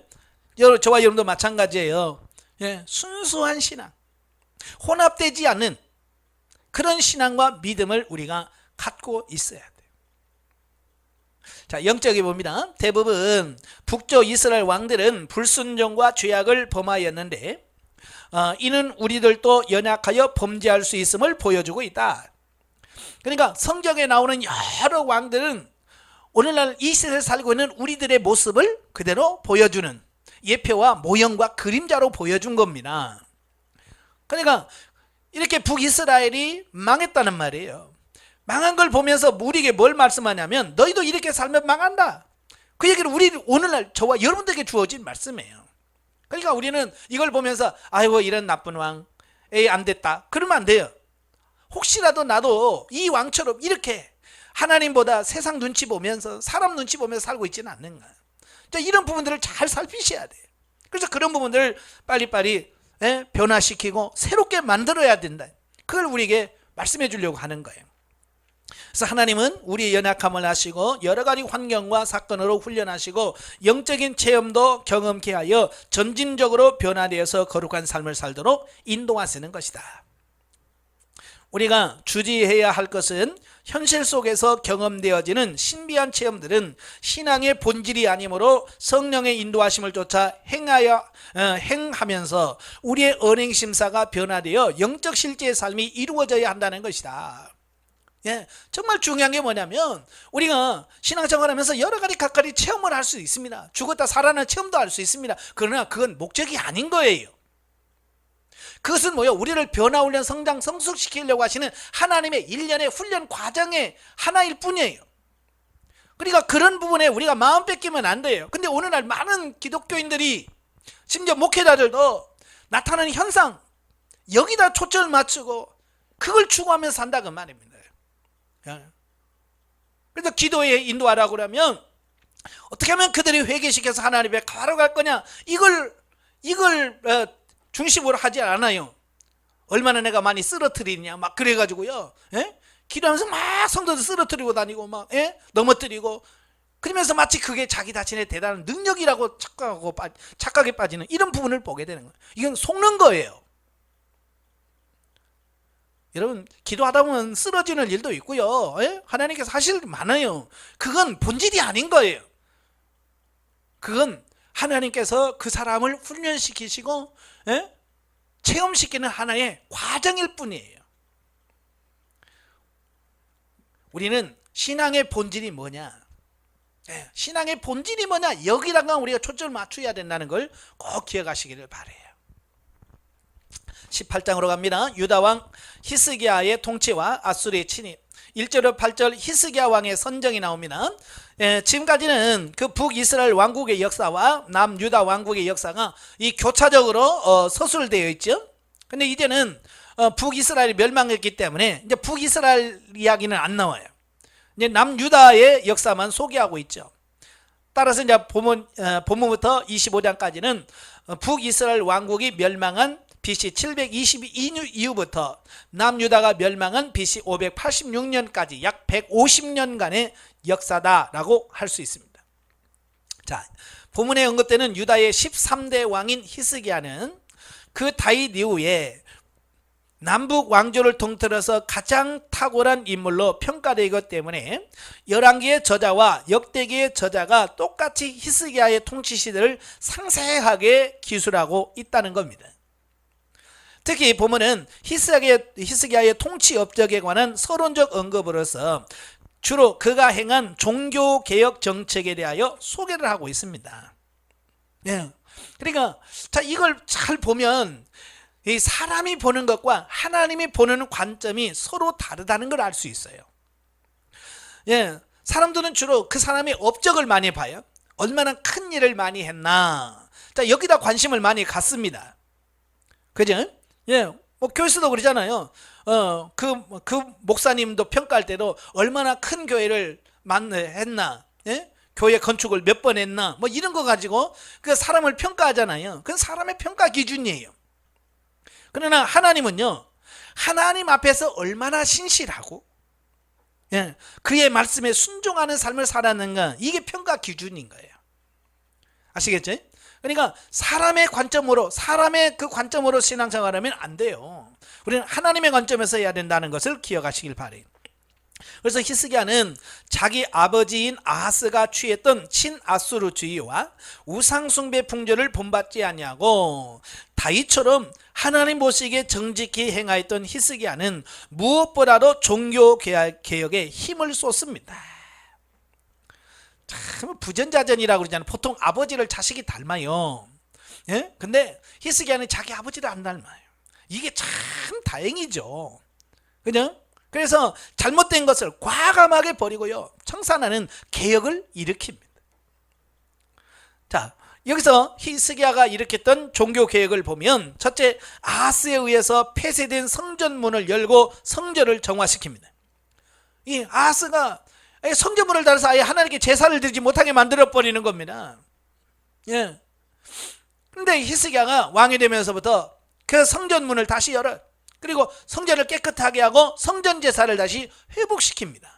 저와 여러분도 마찬가지예요. 예, 순수한 신앙, 혼합되지 않는 그런 신앙과 믿음을 우리가 갖고 있어야 돼요. 자, 영적이 봅니다. 대부분 북쪽 이스라엘 왕들은 불순종과 죄악을 범하였는데 이는 우리들도 연약하여 범죄할 수 있음을 보여주고 있다. 그러니까 성경에 나오는 여러 왕들은 오늘날 이 시대에 살고 있는 우리들의 모습을 그대로 보여주는 예표와 모형과 그림자로 보여준 겁니다. 그러니까 이렇게 북이스라엘이 망했다는 말이에요. 망한 걸 보면서 우리에게 뭘 말씀하냐면 너희도 이렇게 살면 망한다. 그 얘기를 오늘날 저와 여러분들에게 주어진 말씀이에요. 그러니까 우리는 이걸 보면서 아이고 이런 나쁜 왕, 에이 안 됐다. 그러면 안 돼요. 혹시라도 나도 이 왕처럼 이렇게 하나님보다 세상 눈치 보면서 사람 눈치 보면서 살고 있지는 않는가. 이런 부분들을 잘 살피셔야 돼요. 그래서 그런 부분들을 빨리빨리 변화시키고 새롭게 만들어야 된다. 그걸 우리에게 말씀해 주려고 하는 거예요. 그래서 하나님은 우리의 연약함을 아시고 여러 가지 환경과 사건으로 훈련하시고 영적인 체험도 경험케 하여 점진적으로 변화되어서 거룩한 삶을 살도록 인도하시는 것이다. 우리가 주지해야 할 것은 현실 속에서 경험되어지는 신비한 체험들은 신앙의 본질이 아니므로 성령의 인도하심을 쫓아 행하면서 우리의 언행심사가 변화되어 영적 실제의 삶이 이루어져야 한다는 것이다. 예, 정말 중요한 게 뭐냐면 우리가 신앙생활하면서 여러 가지 각가지 체험을 할 수 있습니다. 죽었다 살아나는 체험도 할 수 있습니다. 그러나 그건 목적이 아닌 거예요. 그것은 뭐예요? 우리를 변화훈련 성장 성숙시키려고 하시는 하나님의 일련의 훈련 과정의 하나일 뿐이에요. 그러니까 그런 부분에 우리가 마음 뺏기면 안 돼요. 근데 오늘날 많은 기독교인들이 심지어 목회자들도 나타나는 현상 여기다 초점을 맞추고 그걸 추구하면서 산다 그 말입니다. 그래서 기도에 인도하라고 그러면 어떻게 하면 그들이 회개시켜서 하나님 앞에 바로 갈 거냐, 이걸 중심으로 하지 않아요. 얼마나 내가 많이 쓰러뜨리냐 막 그래가지고요, 예? 기도하면서 막 성도들 쓰러뜨리고 다니고 막, 예? 넘어뜨리고 그러면서 마치 그게 자기 자신의 대단한 능력이라고 착각에 빠지는 이런 부분을 보게 되는 거예요. 이건 속는 거예요. 여러분, 기도하다 보면 쓰러지는 일도 있고요, 예? 하나님께서 하실 일 많아요. 그건 본질이 아닌 거예요. 그건 하나님께서 그 사람을 훈련시키시고, 예? 체험시키는 하나의 과정일 뿐이에요. 우리는 신앙의 본질이 뭐냐, 예, 신앙의 본질이 뭐냐, 여기다가 우리가 초점을 맞춰야 된다는 걸 꼭 기억하시기를 바라요. 18장으로 갑니다. 유다왕 히스기야의 통치와 아수르의 침입. 1절로 8절 히스기야 왕의 선정이 나옵니다. 지금까지는 그 북이스라엘 왕국의 역사와 남유다 왕국의 역사가 이 교차적으로 서술되어 있죠. 근데 이제는 북이스라엘이 멸망했기 때문에 이제 북이스라엘 이야기는 안 나와요. 이제 남유다의 역사만 소개하고 있죠. 따라서 이제 본문부터 25장까지는 북이스라엘 왕국이 멸망한 BC 722 이후부터 남유다가 멸망한 BC 586년까지 약 150년간의 역사다라고 할 수 있습니다. 자, 본문에 언급되는 유다의 13대 왕인 히스기야는 그 다윗 이후에 남북 왕조를 통틀어서 가장 탁월한 인물로 평가되기 때문에 열왕기의 저자와 역대기의 저자가 똑같이 히스기야의 통치 시대를 상세하게 기술하고 있다는 겁니다. 특히 보면은 히스기야의 통치 업적에 관한 서론적 언급으로서 주로 그가 행한 종교개혁 정책에 대하여 소개를 하고 있습니다. 예. 그러니까 자, 이걸 잘 보면 이 사람이 보는 것과 하나님이 보는 관점이 서로 다르다는 걸 알 수 있어요. 예. 사람들은 주로 그 사람의 업적을 많이 봐요. 얼마나 큰 일을 많이 했나. 자, 여기다 관심을 많이 갖습니다. 그죠? 예, 뭐 교회에서도 그러잖아요. 그 목사님도 평가할 때도 얼마나 큰 교회를 했나, 예? 교회 건축을 몇 번 했나, 뭐 이런 거 가지고 그 사람을 평가하잖아요. 그건 사람의 평가 기준이에요. 그러나 하나님은요, 하나님 앞에서 얼마나 신실하고, 예, 그의 말씀에 순종하는 삶을 살았는가, 이게 평가 기준인 거예요. 아시겠죠? 그러니까 사람의 관점으로, 사람의 그 관점으로 신앙생활하면 안 돼요. 우리는 하나님의 관점에서 해야 된다는 것을 기억하시길 바라요. 그래서 히스기야는 자기 아버지인 아하스가 취했던 친아수르주의와 우상숭배 풍조를 본받지 아니하고 다윗처럼 하나님 보시기에 정직히 행하였던 히스기야는 무엇보다도 종교개혁에 힘을 쏟습니다. 참 부전자전이라고 그러잖아요. 보통 아버지를 자식이 닮아요. 예? 근데 히스기야는 자기 아버지를 안 닮아요. 이게 참 다행이죠. 그죠? 그래서 잘못된 것을 과감하게 버리고요, 청산하는 개혁을 일으킵니다. 자, 여기서 히스기야가 일으켰던 종교 개혁을 보면 첫째, 아하스에 의해서 폐쇄된 성전문을 열고 성전을 정화시킵니다. 이 아하스가 성전문을 닫아서 아예 하나님께 제사를 드리지 못하게 만들어 버리는 겁니다. 예. 근데 히스기야가 왕이 되면서부터 그 성전문을 다시 열어, 그리고 성전을 깨끗하게 하고 성전 제사를 다시 회복시킵니다.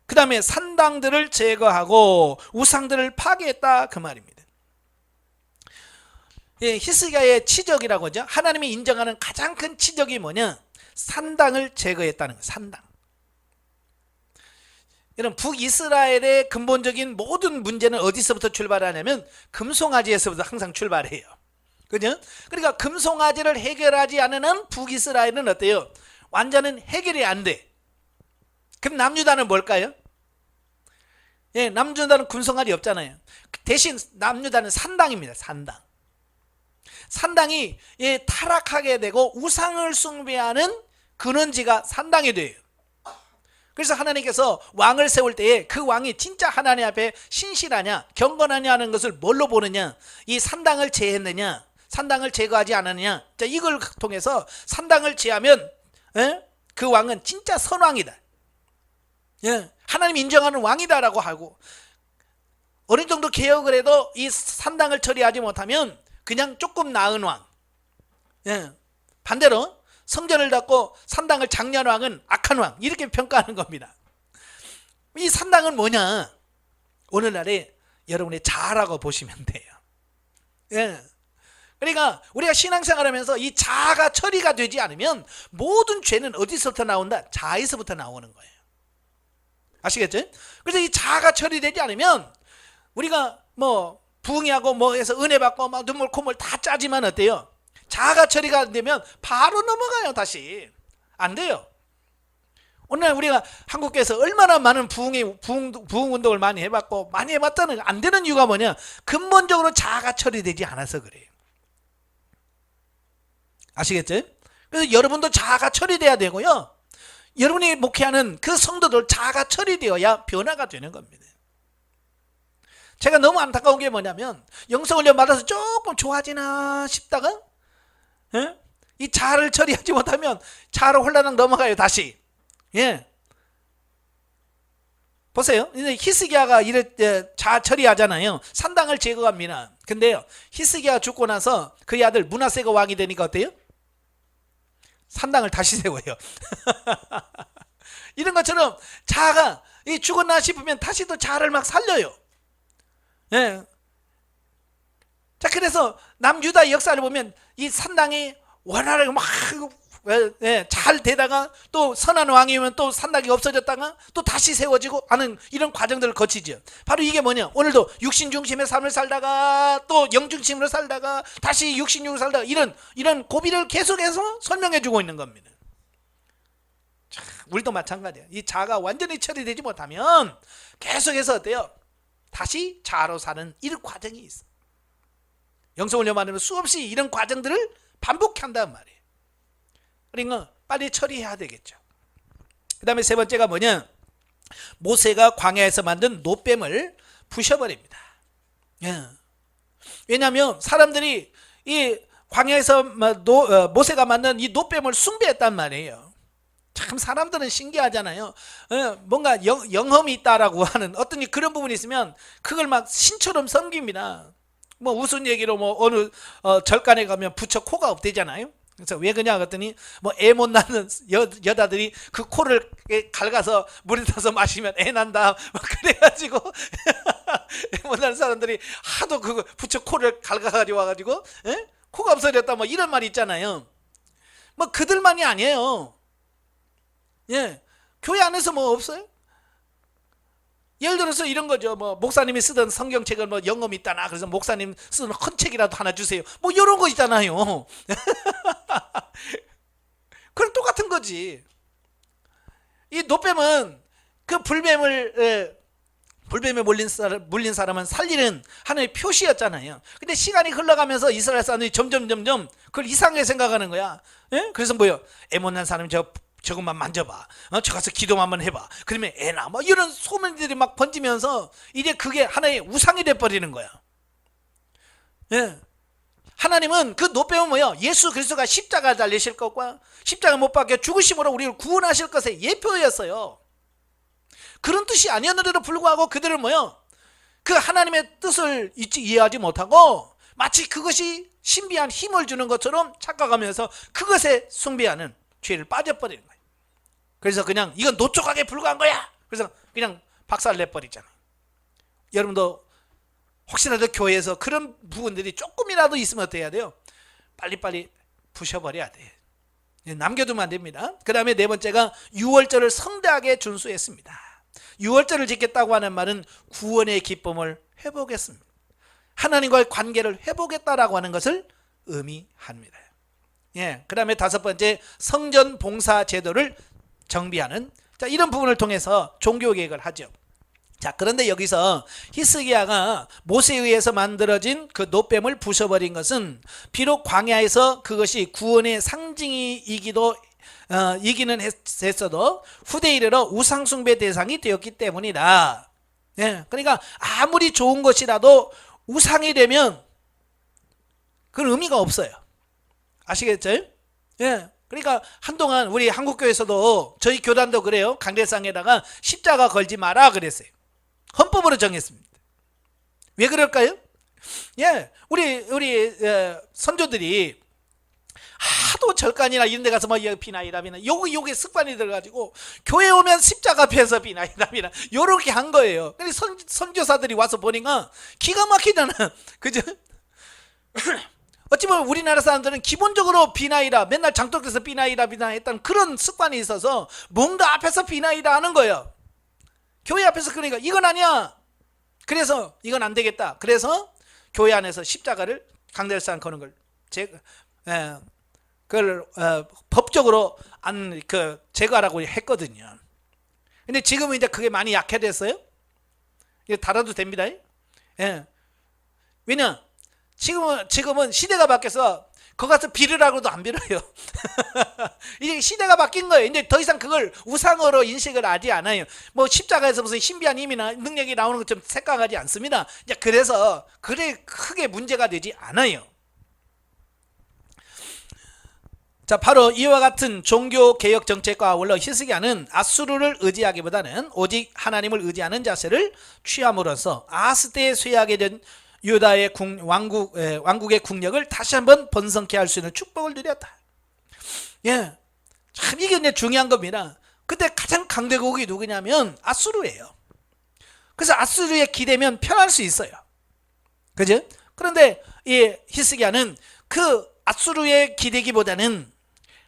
그 다음에 산당들을 제거하고 우상들을 파괴했다, 그 말입니다. 예, 히스기야의 치적이라고 하죠. 하나님이 인정하는 가장 큰 치적이 뭐냐, 산당을 제거했다는 거예요. 산당. 여러분, 북이스라엘의 근본적인 모든 문제는 어디서부터 출발하냐면 금송아지에서부터 항상 출발해요. 그죠? 그러니까 금송아지를 해결하지 않는 북이스라엘은 어때요? 완전은 해결이 안 돼. 그럼 남유다는 뭘까요? 예, 남유다는 금송아지 없잖아요. 대신 남유다는 산당입니다. 산당. 산당이 예, 타락하게 되고 우상을 숭배하는 근원지가 산당이 돼요. 그래서 하나님께서 왕을 세울 때에 그 왕이 진짜 하나님 앞에 신실하냐 경건하냐 하는 것을 뭘로 보느냐, 이 산당을 제했느냐 산당을 제거하지 않았느냐. 자, 이걸 통해서 산당을 제하면 그 왕은 진짜 선왕이다, 하나님 인정하는 왕이다라고 하고, 어느 정도 개혁을 해도 이 산당을 처리하지 못하면 그냥 조금 나은 왕, 반대로 성전을 닫고 산당을 장렬 왕은 악한 왕, 이렇게 평가하는 겁니다. 이 산당은 뭐냐? 오늘날에 여러분의 자아라고 보시면 돼요. 그러니까 우리가 신앙생활하면서 이 자아가 처리가 되지 않으면 모든 죄는 어디서부터 나온다? 자아에서부터 나오는 거예요. 아시겠죠? 그래서 이 자아가 처리되지 않으면 우리가 뭐 부흥하고 뭐 해서 은혜 받고 막 눈물 콧물 다 짜지만 어때요? 자아가 처리가 안 되면 바로 넘어가요. 다시 안 돼요. 오늘 우리가 한국에서 얼마나 많은 부흥 운동을 많이 해봤고 많이 해봤다는, 안 되는 이유가 뭐냐? 근본적으로 자아가 처리되지 않아서 그래요. 아시겠죠? 그래서 여러분도 자아가 처리돼야 되고요, 여러분이 목회하는 그 성도들 자아가 처리되어야 변화가 되는 겁니다. 제가 너무 안타까운 게 뭐냐면 영성훈련 받아서 조금 좋아지나 싶다가 이 자아를 처리하지 못하면 자아로 홀라당 넘어가요. 다시. 보세요. 이제 히스기야가 이럴 때 자아 처리하잖아요. 산당을 제거합니다. 근데요, 히스기야가 죽고 나서 그의 아들 므낫세가 왕이 되니까 어때요? 산당을 다시 세워요. 이런 것처럼 자아가 죽었나 싶으면 다시 또 자아를 막 살려요. 자, 그래서 남유다 역사를 보면 이 산당이 원활하게 막 잘 되다가 또 선한 왕이면 또 산당이 없어졌다가 또 다시 세워지고 하는 이런 과정들을 거치죠. 바로 이게 뭐냐? 오늘도 육신 중심의 삶을 살다가 또 영 중심으로 살다가 다시 육신 중으로 살다가 이런 고비를 계속해서 설명해 주고 있는 겁니다. 자, 우리도 마찬가지예요. 이 자아가 완전히 처리되지 못하면 계속해서 어때요? 다시 자아로 사는 이런 과정이 있어. 영성훈련 받으면 수없이 이런 과정들을 반복한단 말이에요. 그러니까 빨리 처리해야 되겠죠. 그 다음에 세 번째가 뭐냐? 모세가 광야에서 만든 노뱀을 부셔버립니다. 왜냐하면 사람들이 이 광야에서 모세가 만든 이 노뱀을 숭배했단 말이에요. 참 사람들은 신기하잖아요. 뭔가 영험이 있다라고 하는 어떤 그런 부분이 있으면 그걸 막 신처럼 섬깁니다. 뭐 무슨 얘기로 뭐 어느 절간에 가면 부처 코가 없대잖아요. 그래서 왜 그러냐 그랬더니 뭐 애 못 낳는 여자들이 그 코를 갉아서 물에 타서 마시면 애 난다 막 그래가지고 애 못 낳는 사람들이 하도 그 부처 코를 갉아가지고 와가지고 코가 없어졌다 뭐 이런 말이 있잖아요. 뭐 그들만이 아니에요. 교회 안에서 뭐 없어요? 예를 들어서 이런 거죠. 뭐 목사님이 쓰던 성경책을 뭐 영험이 있다나 그래서 목사님 쓰는 헌 책이라도 하나 주세요. 뭐 이런 거 있잖아요. 그럼 똑같은 거지. 이 노뱀은 그 불뱀에 물린 사람은 살리는 하나의 표시였잖아요. 근데 시간이 흘러가면서 이스라엘 사람들이 점점 그걸 이상하게 생각하는 거야. 그래서 뭐요? 애 못난 사람이 저것만 만져봐. 저 가서 기도만 한번 해봐. 그러면 애나 뭐 이런 소문들이 막 번지면서 이제 그게 하나의 우상이 돼버리는 거야. 하나님은 그 노뱀은 뭐야? 예수 그리스도가 십자가 달리실 것과 십자가 못 박혀 죽으심으로 우리를 구원하실 것의 예표였어요. 그런 뜻이 아니었는데도 불구하고 그들은 뭐야? 그 하나님의 뜻을 이해하지 못하고 마치 그것이 신비한 힘을 주는 것처럼 착각하면서 그것에 숭배하는 죄를 빠져버리는 거예요. 그래서 그냥 이건 노조각에 불과한 거야. 그래서 그냥 박살내버리잖아요. 여러분도 혹시라도 교회에서 그런 부분들이 조금이라도 있으면 어떻게 해야 돼요? 빨리빨리 부셔버려야 돼. 남겨두면 안 됩니다. 그 다음에 네 번째가 유월절을 성대하게 준수했습니다. 유월절을 지켰다고 하는 말은 구원의 기쁨을 회복했습니다. 하나님과의 관계를 회복했다라고 하는 것을 의미합니다. 그 다음에 다섯 번째, 성전 봉사 제도를 정비하는, 자, 이런 부분을 통해서 종교 개혁을 하죠. 자, 그런데 여기서 히스기야가 모세에 의해서 만들어진 그 노뱀을 부숴버린 것은 비록 광야에서 그것이 구원의 상징이기도 이기는 했어도 후대에 이르러 우상숭배 대상이 되었기 때문이다. 그러니까 아무리 좋은 것이라도 우상이 되면 그건 의미가 없어요. 아시겠죠? 그러니까 한동안 우리 한국교회에서도 저희 교단도 그래요. 강대상에다가 십자가 걸지 마라 그랬어요. 헌법으로 정했습니다. 왜 그럴까요? 우리 선조들이 하도 절간이나 이런 데 가서 뭐 비나이라 요게 습관이 들어가지고 교회 오면 십자가 앞에서 비나이라 요렇게 한 거예요. 근데 선교사들이 와서 보니까 기가 막히잖아. 그죠? 어찌 보면 우리나라 사람들은 기본적으로 비나이라, 맨날 장독에서 비나이라 했던 그런 습관이 있어서 뭔가 앞에서 비나이라 하는 거예요. 교회 앞에서. 그러니까 이건 아니야. 그래서 이건 안 되겠다. 그래서 교회 안에서 십자가를 강대상 거는 걸 그걸 법적으로 제거하라고 했거든요. 근데 지금은 이제 그게 많이 약해졌어요. 이거 달아도 됩니다. 왜냐? 지금은 시대가 바뀌어서 거기 가서 빌으라고도 안 빌어요. 이제 시대가 바뀐 거예요. 이제 더 이상 그걸 우상으로 인식을 하지 않아요. 뭐 십자가에서 무슨 신비한 힘이나 능력이 나오는 것처럼 생각하지 않습니다. 이제 그래서 크게 문제가 되지 않아요. 자, 바로 이와 같은 종교 개혁 정책과 아울러 히스기야는 아수르를 의지하기보다는 오직 하나님을 의지하는 자세를 취함으로써 아하스 때에 쇠하게 된 유다의 왕국의 국력을 다시 한번 번성케 할 수 있는 축복을 누렸다. 참 이게 이제 중요한 겁니다. 그때 가장 강대국이 누구냐면 아수르예요. 그래서 아수르에 기대면 편할 수 있어요. 그죠? 그런데 이 히스기야는 그 아수르에 기대기보다는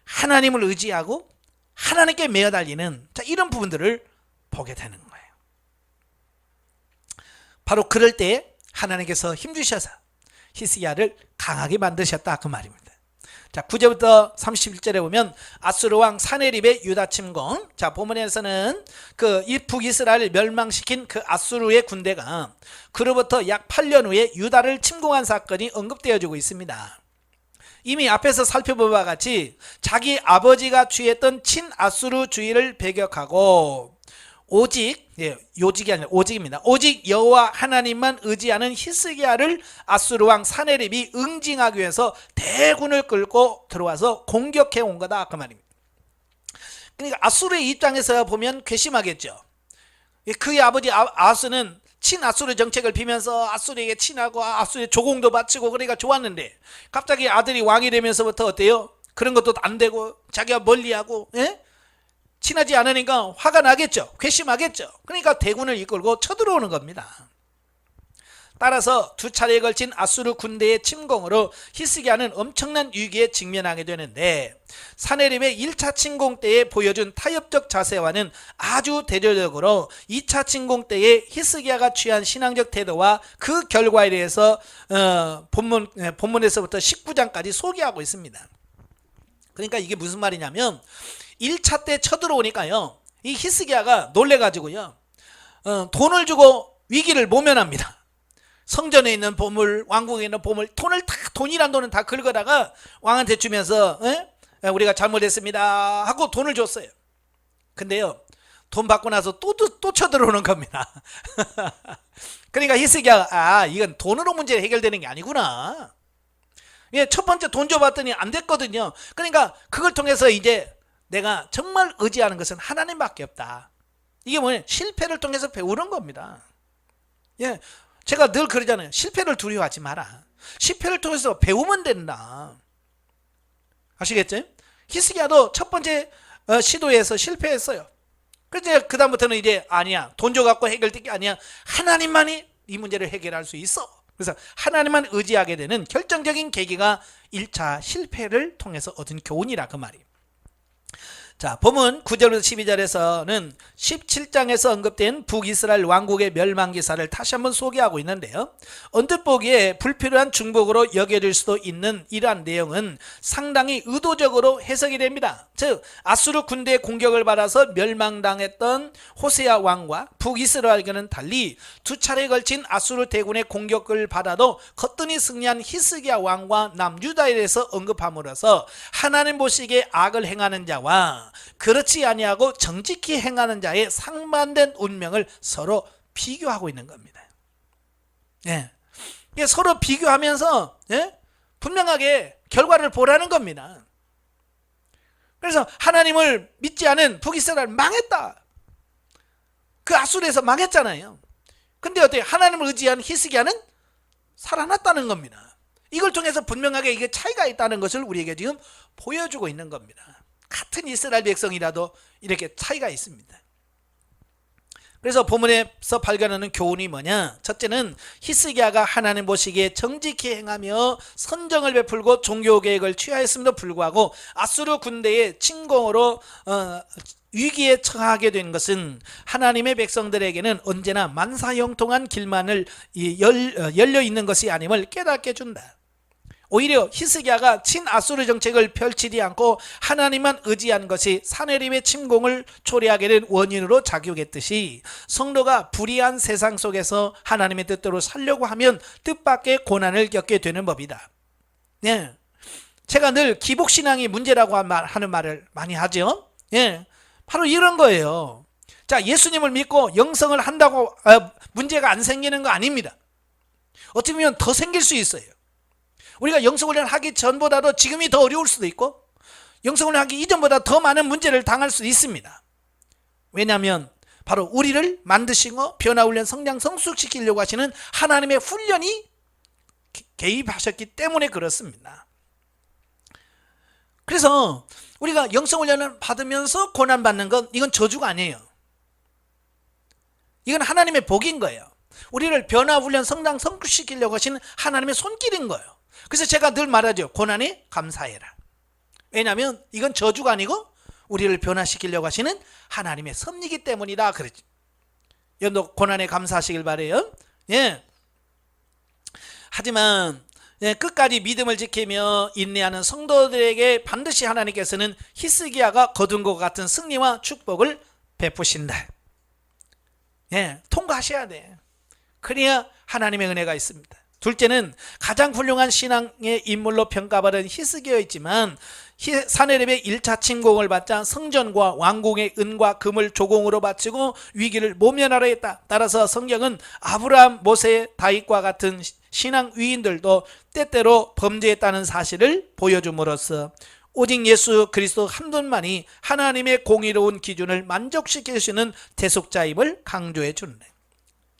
하나님을 의지하고 하나님께 매어 달리는, 자, 이런 부분들을 보게 되는 거예요. 바로 그럴 때 하나님께서 힘주셔서 히스기야를 강하게 만드셨다, 그 말입니다. 자, 9절부터 31절에 보면 아수르 왕 사네립의 유다 침공. 자, 본문에서는 그 북이스라엘을 멸망시킨 그 아수르의 군대가 그로부터 약 8년 후에 유다를 침공한 사건이 언급되어지고 있습니다. 이미 앞에서 살펴본 바와 같이 자기 아버지가 취했던 친아수르주의를 배격하고 요직이 아니라 오직입니다. 오직 여호와 하나님만 의지하는 히스기야를 아수르 왕 사네립이 응징하기 위해서 대군을 끌고 들어와서 공격해 온 거다, 그 말입니다. 그러니까 아수르의 입장에서 보면 괘씸하겠죠. 그의 아버지 아하스는 친아수르 정책을 피면서 아수르에게 친하고 아수르에 조공도 바치고 그러니까 좋았는데 갑자기 아들이 왕이 되면서부터 어때요? 그런 것도 안 되고 자기가 멀리하고 친하지 않으니까 화가 나겠죠. 괘씸하겠죠. 그러니까 대군을 이끌고 쳐들어오는 겁니다. 따라서 두 차례에 걸친 아수르 군대의 침공으로 히스기야는 엄청난 위기에 직면하게 되는데 사네립의 1차 침공 때에 보여준 타협적 자세와는 아주 대조적으로 2차 침공 때에 히스기야가 취한 신앙적 태도와 그 결과에 대해서 본문에서부터 19장까지 소개하고 있습니다. 그러니까 이게 무슨 말이냐면 1차 때 쳐들어오니까요, 이 히스기야가 놀래가지고요, 돈을 주고 위기를 모면합니다. 성전에 있는 보물, 왕궁에 있는 보물, 돈이란 돈은 다 긁어다가 왕한테 주면서 우리가 잘못했습니다 하고 돈을 줬어요. 근데요, 돈 받고 나서 또 쳐들어오는 겁니다. 그러니까 히스기야가 이건 돈으로 문제 해결되는 게 아니구나. 첫 번째 돈 줘봤더니 안 됐거든요. 그러니까 그걸 통해서 이제 내가 정말 의지하는 것은 하나님밖에 없다. 이게 뭐냐? 실패를 통해서 배우는 겁니다. 제가 늘 그러잖아요. 실패를 두려워하지 마라. 실패를 통해서 배우면 된다. 아시겠죠? 히스기야도 첫 번째 시도에서 실패했어요. 그래서 그다음부터는 이제 아니야, 돈 줘갖고 해결될 게 아니야, 하나님만이 이 문제를 해결할 수 있어. 그래서 하나님만 의지하게 되는 결정적인 계기가 1차 실패를 통해서 얻은 교훈이라, 그 말이에요. 자, 본문 9절부터 12절에서는 17장에서 언급된 북이스라엘 왕국의 멸망 기사를 다시 한번 소개하고 있는데요. 언뜻 보기에 불필요한 중복으로 여겨질 수도 있는 이러한 내용은 상당히 의도적으로 해석이 됩니다. 즉, 아수르 군대의 공격을 받아서 멸망당했던 호세아 왕과 북이스라엘과는 달리 두 차례에 걸친 아수르 대군의 공격을 받아도 거뜬히 승리한 히스기야 왕과 남유다에 대해서 언급함으로써 하나님 보시기에 악을 행하는 자와 그렇지 아니하고 정직히 행하는 자의 상반된 운명을 서로 비교하고 있는 겁니다. 예. 서로 비교하면서 분명하게 결과를 보라는 겁니다. 그래서 하나님을 믿지 않은 북이스라엘 망했다. 그 아수르에서 망했잖아요. 근데 어떻게 하나님을 의지한 히스기야는 살아났다는 겁니다. 이걸 통해서 분명하게 이게 차이가 있다는 것을 우리에게 지금 보여주고 있는 겁니다. 같은 이스라엘 백성이라도 이렇게 차이가 있습니다. 그래서 본문에서 발견하는 교훈이 뭐냐? 첫째는 히스기야가 하나님 보시기에 정직히 행하며 선정을 베풀고 종교 계획을 취하였음에도 불구하고 아수르 군대의 침공으로 위기에 처하게 된 것은 하나님의 백성들에게는 언제나 만사형통한 길만을 열려 있는 것이 아님을 깨닫게 준다. 오히려 히스기야가 친아수르 정책을 펼치지 않고 하나님만 의지한 것이 사내림의 침공을 초래하게 된 원인으로 작용했듯이 성도가 불의한 세상 속에서 하나님의 뜻대로 살려고 하면 뜻밖의 고난을 겪게 되는 법이다. 예, 제가 늘 기복신앙이 문제라고 하는 말을 많이 하죠. 예, 바로 이런 거예요. 자, 예수님을 믿고 영성을 한다고 문제가 안 생기는 거 아닙니다. 어떻게 보면 더 생길 수 있어요. 우리가 영성훈련 하기 전보다도 지금이 더 어려울 수도 있고 영성훈련 하기 이전보다 더 많은 문제를 당할 수 있습니다. 왜냐하면 바로 우리를 만드시고 변화훈련 성장 성숙시키려고 하시는 하나님의 훈련이 개입하셨기 때문에 그렇습니다. 그래서 우리가 영성훈련을 받으면서 고난받는 건 이건 저주가 아니에요. 이건 하나님의 복인 거예요. 우리를 변화훈련 성장 성숙시키려고 하시는 하나님의 손길인 거예요. 그래서 제가 늘 말하죠. 고난에 감사해라. 왜냐하면 이건 저주가 아니고 우리를 변화시키려고 하시는 하나님의 섭리이기 때문이다. 그랬죠. 여러분도 고난에 감사하시길 바라요. 예. 하지만 끝까지 믿음을 지키며 인내하는 성도들에게 반드시 하나님께서는 히스기야가 거둔 것 같은 승리와 축복을 베푸신다. 예, 통과하셔야 돼. 그래야 하나님의 은혜가 있습니다. 둘째는 가장 훌륭한 신앙의 인물로 평가받은 히스기야였지만 사내립의 1차 침공을 받자 성전과 왕궁의 은과 금을 조공으로 바치고 위기를 모면하려 했다. 따라서 성경은 아브라함, 모세, 다윗과 같은 신앙 위인들도 때때로 범죄했다는 사실을 보여줌으로써 오직 예수 그리스도 한 분만이 하나님의 공의로운 기준을 만족시킬 수 있는 대속자임을 강조해 주네.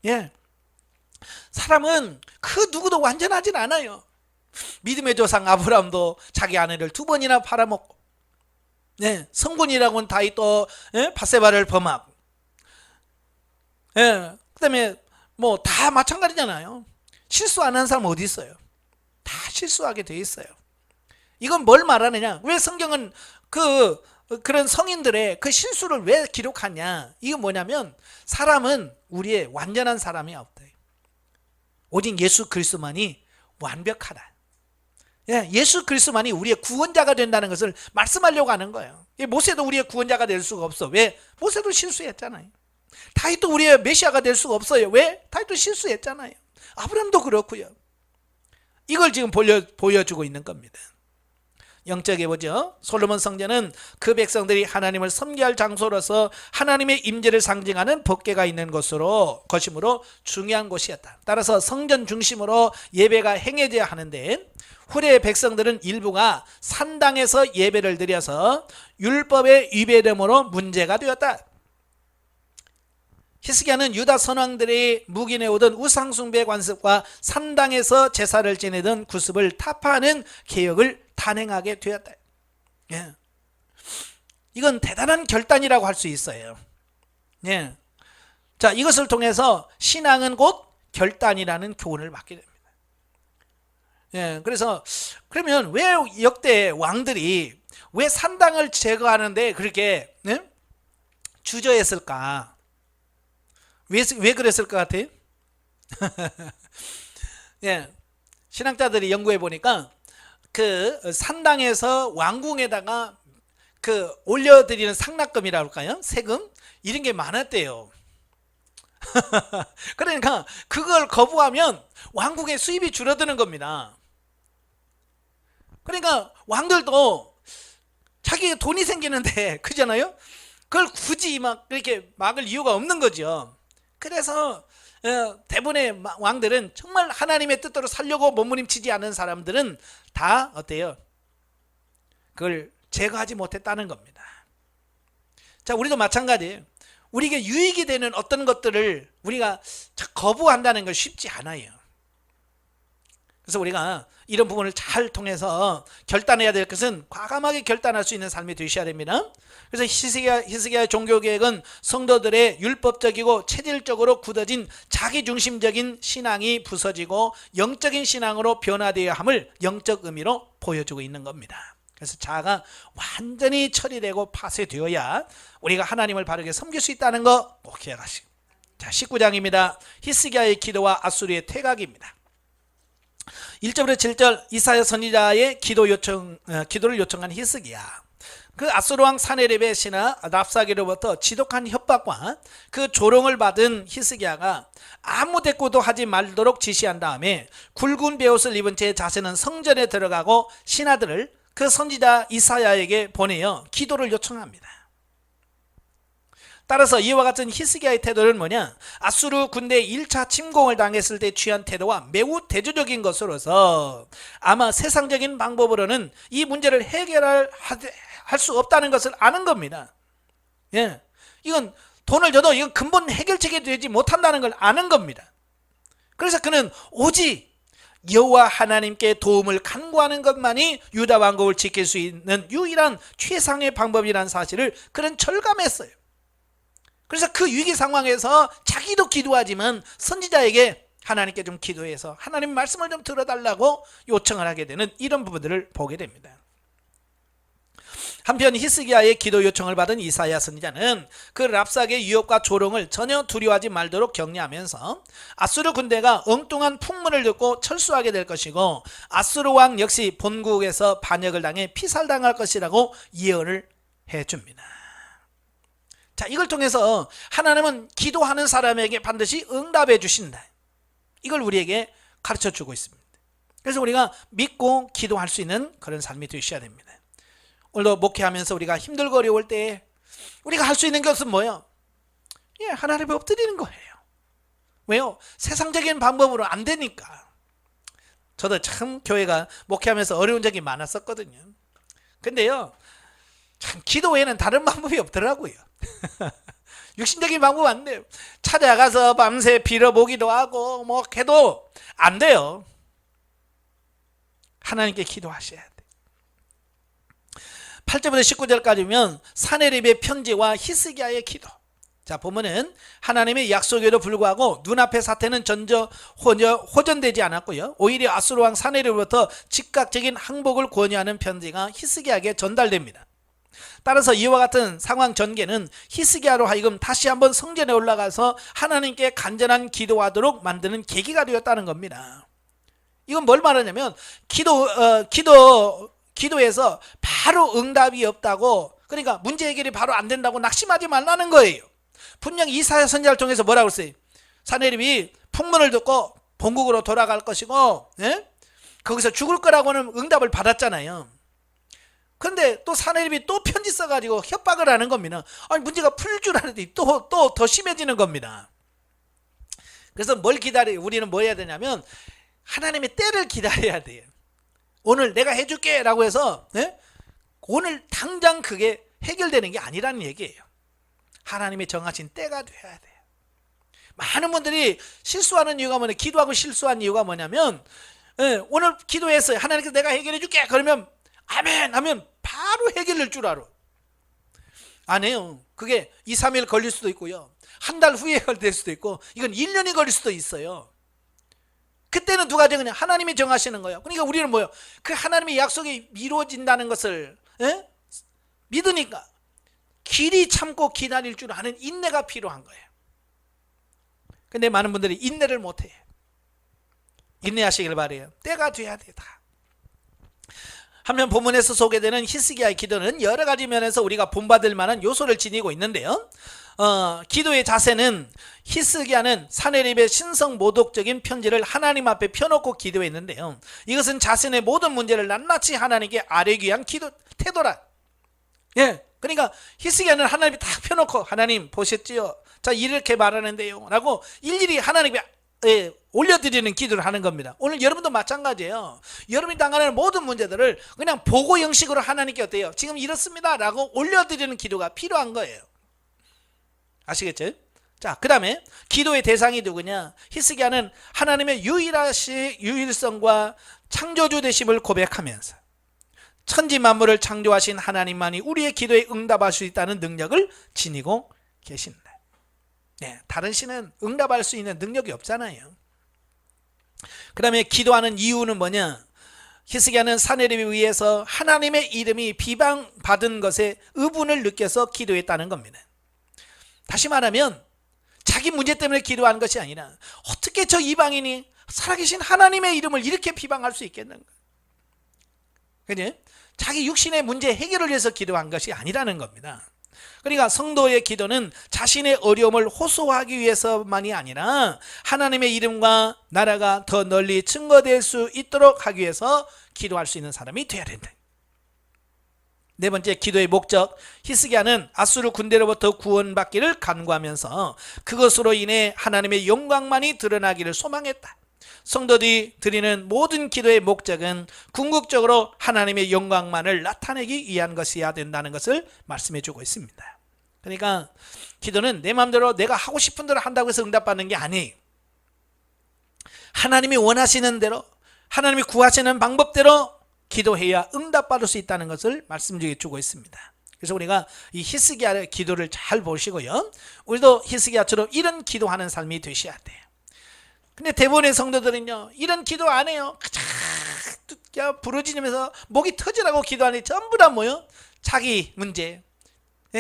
예. 사람은 그 누구도 완전하진 않아요. 믿음의 조상 아브라함도 자기 아내를 2번이나 팔아먹고, 성군이라고는 다윗도 밧세바를 범하고, 그다음에 뭐 다 마찬가지잖아요. 실수 안 한 사람 어디 있어요? 다 실수하게 돼 있어요. 이건 뭘 말하느냐? 왜 성경은 그런 성인들의 그 실수를 왜 기록하냐? 이건 뭐냐면 사람은 우리의 완전한 사람이 없다. 오직 예수 그리스도만이 완벽하다. 예수 그리스도만이 우리의 구원자가 된다는 것을 말씀하려고 하는 거예요. 모세도 우리의 구원자가 될 수가 없어. 왜? 모세도 실수했잖아요. 다윗도 우리의 메시아가 될 수가 없어요. 왜? 다윗도 실수했잖아요. 아브라함도 그렇고요. 이걸 지금 보여주고 있는 겁니다. 영적에 보죠. 솔로몬 성전은 그 백성들이 하나님을 섬기할 장소로서 하나님의 임재를 상징하는 법궤가 있는 것이므로 중요한 곳이었다. 따라서 성전 중심으로 예배가 행해져야 하는데 후레의 백성들은 일부가 산당에서 예배를 드려서 율법의 위배됨으로 문제가 되었다. 히스기야는 유다 선왕들이 묵인해 오던 우상숭배 관습과 산당에서 제사를 지내던 구습을 타파하는 개혁을 단행하게 되었다. 예. 이건 대단한 결단이라고 할 수 있어요. 예. 자, 이것을 통해서 신앙은 곧 결단이라는 교훈을 받게 됩니다. 예. 그래서 그러면 왜 역대 왕들이 왜 산당을 제거하는데 그렇게 주저했을까? 왜 그랬을 것 같아요? 예, 신학자들이 연구해 보니까 그 산당에서 왕궁에다가 그 올려드리는 상납금이라고 할까요? 세금 이런 게 많았대요. 그러니까 그걸 거부하면 왕궁의 수입이 줄어드는 겁니다. 그러니까 왕들도 자기가 돈이 생기는데 그잖아요. 그걸 굳이 막 그렇게 막을 이유가 없는 거죠. 그래서 대부분의 왕들은 정말 하나님의 뜻대로 살려고 몸부림치지 않은 사람들은 다 어때요? 그걸 제거하지 못했다는 겁니다. 자, 우리도 마찬가지예요. 우리에게 유익이 되는 어떤 것들을 우리가 거부한다는 건 쉽지 않아요. 그래서 우리가 이런 부분을 잘 통해서 결단해야 될 것은 과감하게 결단할 수 있는 삶이 되셔야 됩니다. 그래서 히스기야의 종교개혁은 성도들의 율법적이고 체질적으로 굳어진 자기중심적인 신앙이 부서지고 영적인 신앙으로 변화되어야 함을 영적 의미로 보여주고 있는 겁니다. 그래서 자아가 완전히 처리되고 파쇄되어야 우리가 하나님을 바르게 섬길 수 있다는 거 꼭 기억하시고. 자, 19장입니다. 히스기야의 기도와 아수르의 퇴각입니다. 1절부터 7절 이사야 선지자의 기도를 요청한 히스기야. 그 아수르 왕 사네립의 신하 랍사게로부터 지독한 협박과 그 조롱을 받은 히스기야가 아무 대꾸도 하지 말도록 지시한 다음에 굵은 베옷을 입은 채 자신은 성전에 들어가고 신하들을 그 선지자 이사야에게 보내어 기도를 요청합니다. 따라서 이와 같은 히스기야의 태도는 뭐냐? 아수르 군대 1차 침공을 당했을 때 취한 태도와 매우 대조적인 것으로서 아마 세상적인 방법으로는 이 문제를 해결할 수 없다는 것을 아는 겁니다. 예, 이건 돈을 줘도 이건 근본 해결책이 되지 못한다는 걸 아는 겁니다. 그래서 그는 오직 여호와 하나님께 도움을 간구하는 것만이 유다 왕국을 지킬 수 있는 유일한 최상의 방법이라는 사실을 그는 철감했어요. 그래서 그 위기 상황에서 자기도 기도하지만 선지자에게 하나님께 좀 기도해서 하나님 말씀을 좀 들어달라고 요청을 하게 되는 이런 부분들을 보게 됩니다. 한편 히스기야의 기도 요청을 받은 이사야 선지자는 그 랍삭의 유혹과 조롱을 전혀 두려워하지 말도록 격려하면서 아수르 군대가 엉뚱한 풍문을 듣고 철수하게 될 것이고 아수르 왕 역시 본국에서 반역을 당해 피살당할 것이라고 예언을 해줍니다. 자, 이걸 통해서 하나님은 기도하는 사람에게 반드시 응답해 주신다. 이걸 우리에게 가르쳐주고 있습니다. 그래서 우리가 믿고 기도할 수 있는 그런 삶이 되셔야 됩니다. 오늘도 목회하면서 우리가 힘들고 어려울 때 우리가 할 수 있는 것은 뭐예요? 예, 하나님에 엎드리는 거예요. 왜요? 세상적인 방법으로 안 되니까. 저도 참 교회가 목회하면서 어려운 적이 많았었거든요. 근데요, 참 기도 외에는 다른 방법이 없더라고요. 육신적인 방법 안 돼요. 찾아가서 밤새 빌어보기도 하고 뭐 해도 안 돼요. 하나님께 기도하셔야 돼요. 8절부터 19절까지면 사네립의 편지와 히스기야의 기도. 자, 보면은 하나님의 약속에도 불구하고 눈앞의 사태는 전혀 호전되지 않았고요. 오히려 아수르 왕 사네립으로부터 즉각적인 항복을 권유하는 편지가 히스기야에게 전달됩니다. 따라서 이와 같은 상황 전개는 히스기야로 하여금 다시 한번 성전에 올라가서 하나님께 간절한 기도하도록 만드는 계기가 되었다는 겁니다. 이건 뭘 말하냐면 기도에서 바로 응답이 없다고, 그러니까 문제 해결이 바로 안 된다고 낙심하지 말라는 거예요. 분명 이사야 선지자를 통해서 뭐라고 했어요? 사네립이 풍문을 듣고 본국으로 돌아갈 것이고 거기서 죽을 거라고는 응답을 받았잖아요. 그런데 또 사네립이 또 편지 써가지고 협박을 하는 겁니다. 아니, 문제가 풀릴 줄 알았더니 또 더 심해지는 겁니다. 그래서 우리는 뭐 해야 되냐면 하나님의 때를 기다려야 돼요. 오늘 내가 해줄게 라고 해서 오늘 당장 그게 해결되는 게 아니라는 얘기예요. 하나님의 정하신 때가 돼야 돼요. 많은 분들이 실수하는 이유가 뭐냐, 기도하고 실수한 이유가 뭐냐면 오늘 기도했어요. 하나님께서 내가 해결해 줄게 그러면 아멘 하면 바로 해결될 줄 알아. 안 해요. 그게 2, 3일 걸릴 수도 있고요, 한 달 후에 해결될 수도 있고, 이건 1년이 걸릴 수도 있어요. 그때는 누가 정하냐? 하나님이 정하시는 거예요. 그러니까 우리는 뭐예요? 그 하나님의 약속이 이루어진다는 것을 예? 믿으니까 길이 참고 기다릴 줄 아는 인내가 필요한 거예요. 근데 많은 분들이 인내를 못해요. 인내하시길 바래요. 때가 돼야 돼. 다. 한편 본문에서 소개되는 히스기야의 기도는 여러 가지 면에서 우리가 본받을 만한 요소를 지니고 있는데요. 기도의 자세는 히스기야는 사네립의 신성 모독적인 편지를 하나님 앞에 펴놓고 기도했는데요. 이것은 자신의 모든 문제를 낱낱이 하나님께 아뢰기 위한 기도 태도라. 예, 그러니까 히스기야는 하나님이 딱 펴놓고 하나님 보셨지요? 자 이렇게 말하는데요 라고 일일이 하나님께 올려드리는 기도를 하는 겁니다. 오늘 여러분도 마찬가지예요. 여러분이 당하는 모든 문제들을 그냥 보고 형식으로 하나님께 어때요? 지금 이렇습니다 라고 올려드리는 기도가 필요한 거예요. 아시겠죠? 자, 그 다음에 기도의 대상이 누구냐? 히스기야는 하나님의 유일성과 창조주 되심을 고백하면서 천지 만물을 창조하신 하나님만이 우리의 기도에 응답할 수 있다는 능력을 지니고 계신다. 네, 다른 신은 응답할 수 있는 능력이 없잖아요. 그 다음에 기도하는 이유는 뭐냐? 히스기야는 사네립에 의해서 하나님의 이름이 비방받은 것에 의분을 느껴서 기도했다는 겁니다. 다시 말하면 자기 문제 때문에 기도하는 것이 아니라 어떻게 저 이방인이 살아계신 하나님의 이름을 이렇게 비방할 수 있겠는가? 그지? 자기 육신의 문제 해결을 위해서 기도한 것이 아니라는 겁니다. 그러니까 성도의 기도는 자신의 어려움을 호소하기 위해서만이 아니라 하나님의 이름과 나라가 더 널리 증거될 수 있도록 하기 위해서 기도할 수 있는 사람이 되어야 된다. 네 번째, 기도의 목적. 히스기야는 아수르 군대로부터 구원받기를 간구하면서 그것으로 인해 하나님의 영광만이 드러나기를 소망했다. 성도들이 드리는 모든 기도의 목적은 궁극적으로 하나님의 영광만을 나타내기 위한 것이어야 된다는 것을 말씀해 주고 있습니다. 그러니까 기도는 내 마음대로 내가 하고 싶은 대로 한다고 해서 응답받는 게 아니에요. 하나님이 원하시는 대로, 하나님이 구하시는 방법대로 기도해야 응답받을 수 있다는 것을 말씀해 주고 있습니다. 그래서 우리가 이 히스기야의 기도를 잘 보시고요, 우리도 히스기야처럼 이런 기도하는 삶이 되셔야 돼요. 근데 대부분의 성도들은요, 이런 기도 안 해요. 그냥 부르짖으면서 목이 터지라고 기도하니 전부 다 뭐요? 자기 문제,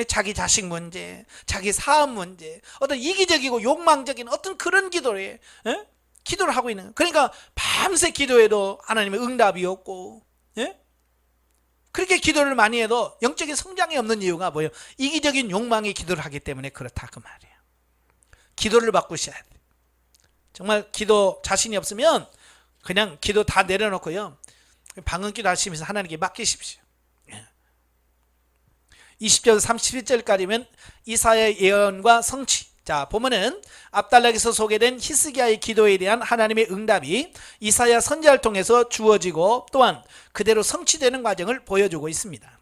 자기 자식 문제, 자기 사업 문제, 어떤 이기적이고 욕망적인 어떤 그런 기도를 기도를 하고 있는 거예요. 그러니까 밤새 기도해도 하나님의 응답이 없고, 그렇게 기도를 많이 해도 영적인 성장이 없는 이유가 뭐예요? 이기적인 욕망의 기도를 하기 때문에 그렇다 그 말이에요. 기도를 바꾸셔야 돼요. 정말 기도 자신이 없으면 그냥 기도 다 내려놓고요, 방언기도 하시면서 하나님께 맡기십시오. 20절 31절까지면 이사야의 예언과 성취. 자, 보면은 앞달락에서 소개된 히스기야의 기도에 대한 하나님의 응답이 이사야 선지자를 통해서 주어지고 또한 그대로 성취되는 과정을 보여주고 있습니다.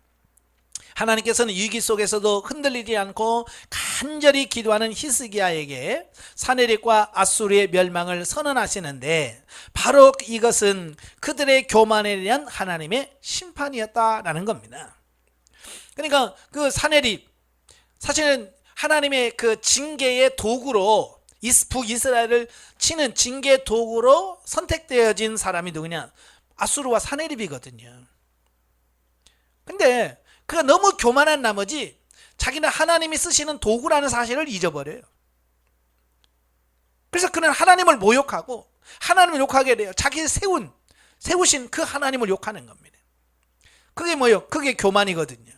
하나님께서는 위기 속에서도 흔들리지 않고 간절히 기도하는 히스기야에게 사네립과 아수르의 멸망을 선언하시는데, 바로 이것은 그들의 교만에 대한 하나님의 심판이었다라는 겁니다. 그러니까 그 사네립, 사실은 하나님의 그 징계의 도구로, 북이스라엘을 치는 징계 도구로 선택되어진 사람이 누구냐? 아수르와 사네립이거든요. 근데 그가 너무 교만한 나머지 자기는 하나님이 쓰시는 도구라는 사실을 잊어버려요. 그래서 그는 하나님을 모욕하고 하나님을 욕하게 돼요. 자기 세우신 그 하나님을 욕하는 겁니다. 그게 뭐예요? 그게 교만이거든요.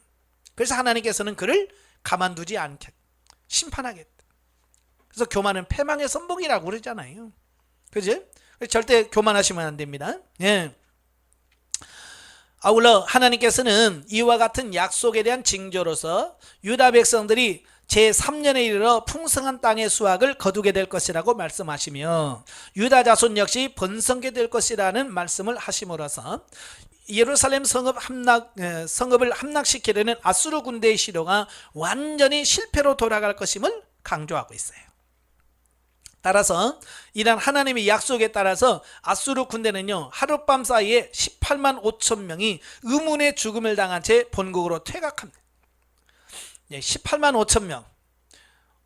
그래서 하나님께서는 그를 가만두지 않겠다, 심판하겠다. 그래서 교만은 패망의 선봉이라고 그러잖아요. 그죠? 절대 교만하시면 안 됩니다. 예. 아울러 하나님께서는 이와 같은 약속에 대한 징조로서 유다 백성들이 제3년에 이르러 풍성한 땅의 수확을 거두게 될 것이라고 말씀하시며, 유다 자손 역시 번성게 될 것이라는 말씀을 하심으로써 예루살렘 성읍을 함락시키려는 아수르 군대의 시도가 완전히 실패로 돌아갈 것임을 강조하고 있어요. 따라서 이런 하나님의 약속에 따라서 아수르 군대는요, 하룻밤 사이에 18만 5천 명이 의문의 죽음을 당한 채 본국으로 퇴각합니다. 18만 5천 명,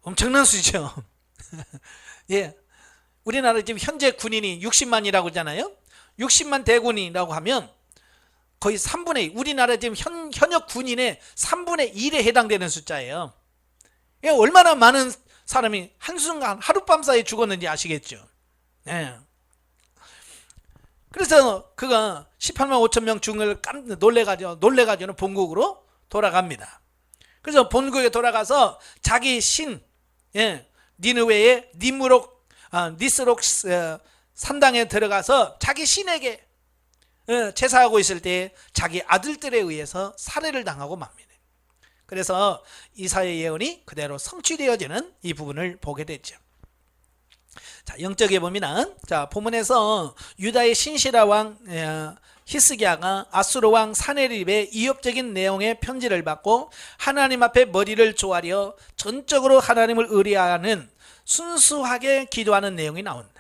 엄청난 수죠. 예, 우리나라 지금 현재 군인이 60만이라고 하잖아요. 60만 대군이라고 하면 거의 3분의 2, 우리나라 지금 현역 군인의 3분의 1에 해당되는 숫자예요. 얼마나 많은 사람이 한순간 하룻밤 사이에 죽었는지 아시겠죠? 예. 그래서 그가 18만 5천 명 죽은 걸 놀래가지고 본국으로 돌아갑니다. 그래서 본국에 돌아가서 자기 신, 니느웨의 니스록 산당에 들어가서 자기 신에게 제사하고 있을 때 자기 아들들에 의해서 살해를 당하고 맙니다. 그래서 이사야의 예언이 그대로 성취되어지는 이 부분을 보게 됐죠. 자, 영적에 보면 자, 본문에서 유다의 신시라 왕 히스기야가 아수르 왕 사네립의 이협적인 내용의 편지를 받고 하나님 앞에 머리를 조아려 전적으로 하나님을 의뢰하는 순수하게 기도하는 내용이 나온다.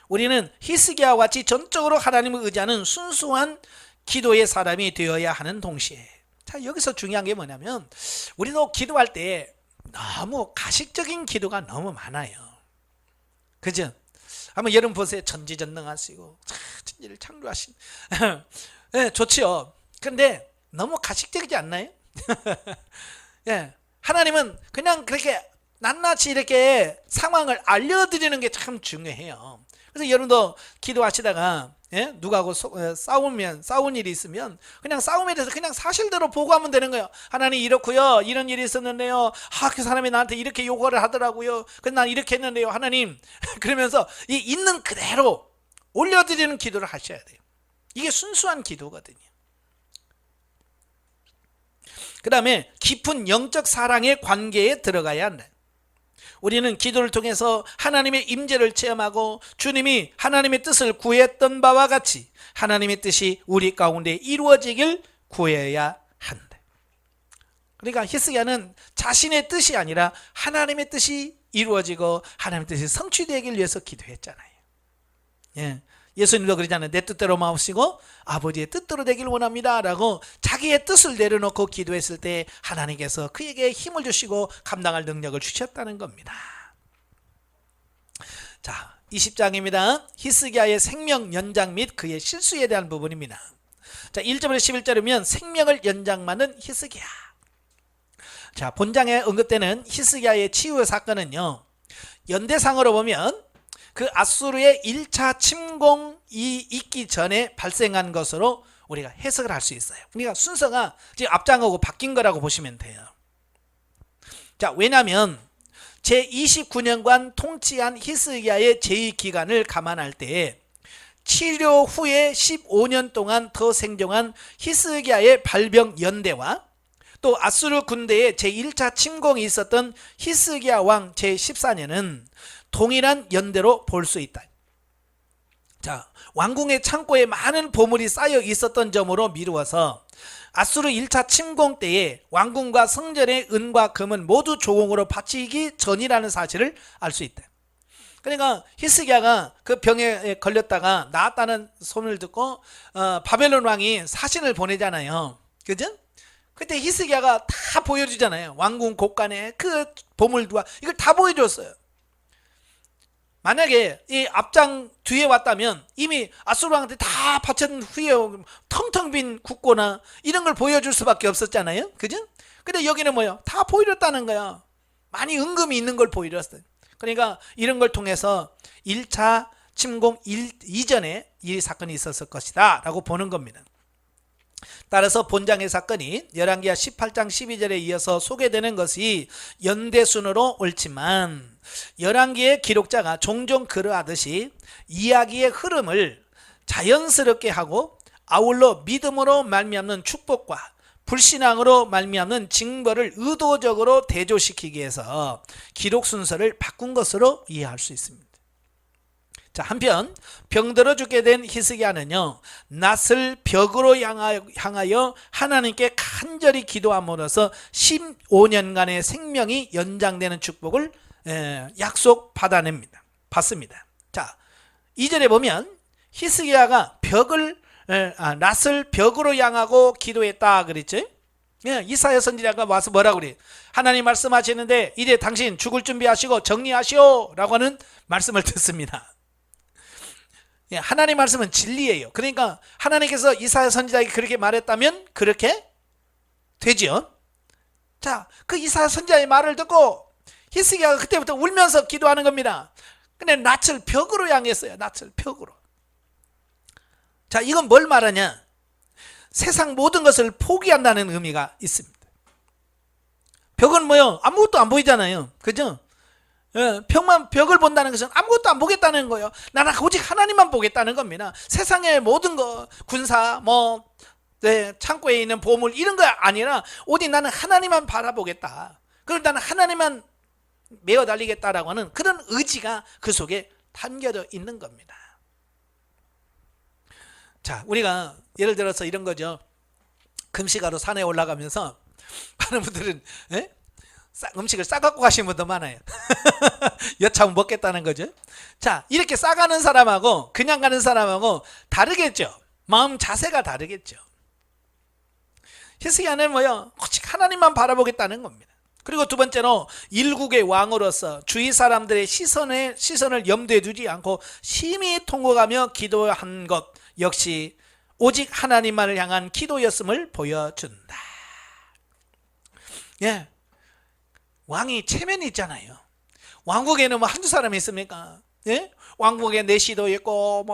우리는 히스기야와 같이 전적으로 하나님을 의지하는 순수한 기도의 사람이 되어야 하는 동시에, 자, 여기서 중요한 게 뭐냐면 우리도 기도할 때 너무 가식적인 기도가 너무 많아요. 그죠? 한번 여러분 보세요. 전지전능하시고 천지를 창조하신 네, 좋지요. 그런데 너무 가식적이지 않나요? 예, 하나님은 그냥 그렇게 낱낱이 이렇게 상황을 알려드리는 게 참 중요해요. 그래서 여러분도 기도하시다가 누구하고 싸운 일이 있으면 그냥 싸움에 대해서 그냥 사실대로 보고하면 되는 거예요. 하나님 이렇고요, 이런 일이 있었는데요, 그 사람이 나한테 이렇게 요구를 하더라고요, 그래서 난 이렇게 했는데요 하나님 그러면서 이 있는 그대로 올려드리는 기도를 하셔야 돼요. 이게 순수한 기도거든요. 그 다음에 깊은 영적 사랑의 관계에 들어가야 한다. 우리는 기도를 통해서 하나님의 임재를 체험하고 주님이 하나님의 뜻을 구했던 바와 같이 하나님의 뜻이 우리 가운데 이루어지길 구해야 한다. 그러니까 히스기야는 자신의 뜻이 아니라 하나님의 뜻이 이루어지고 하나님의 뜻이 성취되길 위해서 기도했잖아요. 예수님도 그러잖아요. 내 뜻대로 마옵시고 아버지의 뜻대로 되길 원합니다 라고 자기의 뜻을 내려놓고 기도했을 때 하나님께서 그에게 힘을 주시고 감당할 능력을 주셨다는 겁니다. 자, 20장입니다. 히스기야의 생명 연장 및 그의 실수에 대한 부분입니다. 자, 1절에서 11절이면 생명을 연장받는 히스기야. 자, 본장에 언급되는 히스기야의 치유 사건은요, 연대상으로 보면 그 아수르의 1차 침공이 있기 전에 발생한 것으로 우리가 해석을 할 수 있어요. 그러니까 순서가 지금 앞장하고 바뀐 거라고 보시면 돼요. 자, 왜냐하면 제29년간 통치한 히스기야의 제2기간을 감안할 때 치료 후에 15년 동안 더 생존한 히스기야의 발병 연대와 또 아수르 군대의 제1차 침공이 있었던 히스기야 왕 제14년은 동일한 연대로 볼 수 있다. 자, 왕궁의 창고에 많은 보물이 쌓여 있었던 점으로 미루어서 아수르 1차 침공 때에 왕궁과 성전의 은과 금은 모두 조공으로 바치기 전이라는 사실을 알 수 있다. 그러니까 히스기야가 그 병에 걸렸다가 나았다는 소문을 듣고 바벨론 왕이 사신을 보내잖아요. 그죠? 그때 히스기야가 다 보여주잖아요. 왕궁 곳간에 그 보물과 이걸 다 보여줬어요. 만약에 이 앞장 뒤에 왔다면 이미 아수르 왕한테 다 바친 후에 텅텅 빈 국고나 이런 걸 보여줄 수밖에 없었잖아요. 그죠? 근데 여기는 뭐예요? 다 보여줬다는 거야. 많이 은금이 있는 걸 보여줬어요. 그러니까 이런 걸 통해서 1차 침공 이전에 이 사건이 있었을 것이다 라고 보는 겁니다. 따라서 본장의 사건이 열왕기하 18장 12절에 이어서 소개되는 것이 연대순으로 옳지만 열왕기의 기록자가 종종 그러하듯이 이야기의 흐름을 자연스럽게 하고 아울러 믿음으로 말미암는 축복과 불신앙으로 말미암는 징벌을 의도적으로 대조시키기 위해서 기록 순서를 바꾼 것으로 이해할 수 있습니다. 자, 한편 병들어 죽게 된 히스기야는요, 낫을 벽으로 향하여 하나님께 간절히 기도함으로써 15년간의 생명이 연장되는 축복을 받습니다. 자, 2절에 보면 히스기야가 낫을 벽으로 향하고 기도했다 그랬죠. 이사야 선지자가 와서 뭐라고 그래? 하나님 말씀하시는데 이제 당신 죽을 준비하시고 정리하시오 라고 하는 말씀을 듣습니다. 예, 하나님 말씀은 진리예요. 그러니까 하나님께서 이사야 선지자에게 그렇게 말했다면 그렇게 되지요. 자, 그 이사야 선지자의 말을 듣고 히스기야가 그때부터 울면서 기도하는 겁니다. 근데 낯을 벽으로 향했어요. 낯을 벽으로. 자, 이건 뭘 말하냐? 세상 모든 것을 포기한다는 의미가 있습니다. 벽은 뭐요? 아무것도 안 보이잖아요. 그죠? 예, 벽을 본다는 것은 아무것도 안 보겠다는 거예요. 나는 오직 하나님만 보겠다는 겁니다. 세상의 모든 거, 군사, 네, 창고에 있는 보물 이런 거 아니라 오직 나는 하나님만 바라보겠다. 그럼 나는 하나님만 메어 달리겠다라고 하는 그런 의지가 그 속에 담겨져 있는 겁니다. 자, 우리가 예를 들어서 이런 거죠. 금식하러 산에 올라가면서 많은 분들은 음식을 싸갖고 가시는 분도 많아요. 여차하면 먹겠다는 거죠. 자, 이렇게 싸가는 사람하고 그냥 가는 사람하고 다르겠죠. 마음 자세가 다르겠죠. 히스기야는 뭐요? 오직 하나님만 바라보겠다는 겁니다. 그리고 두 번째로 일국의 왕으로서 주위 사람들의 시선을 염두에 두지 않고 심히 통곡하며 기도한 것 역시 오직 하나님만을 향한 기도였음을 보여준다. 예, 왕이 체면이 있잖아요. 왕국에는 뭐 한두 사람이 있습니까? 예? 왕국에 내시도 있고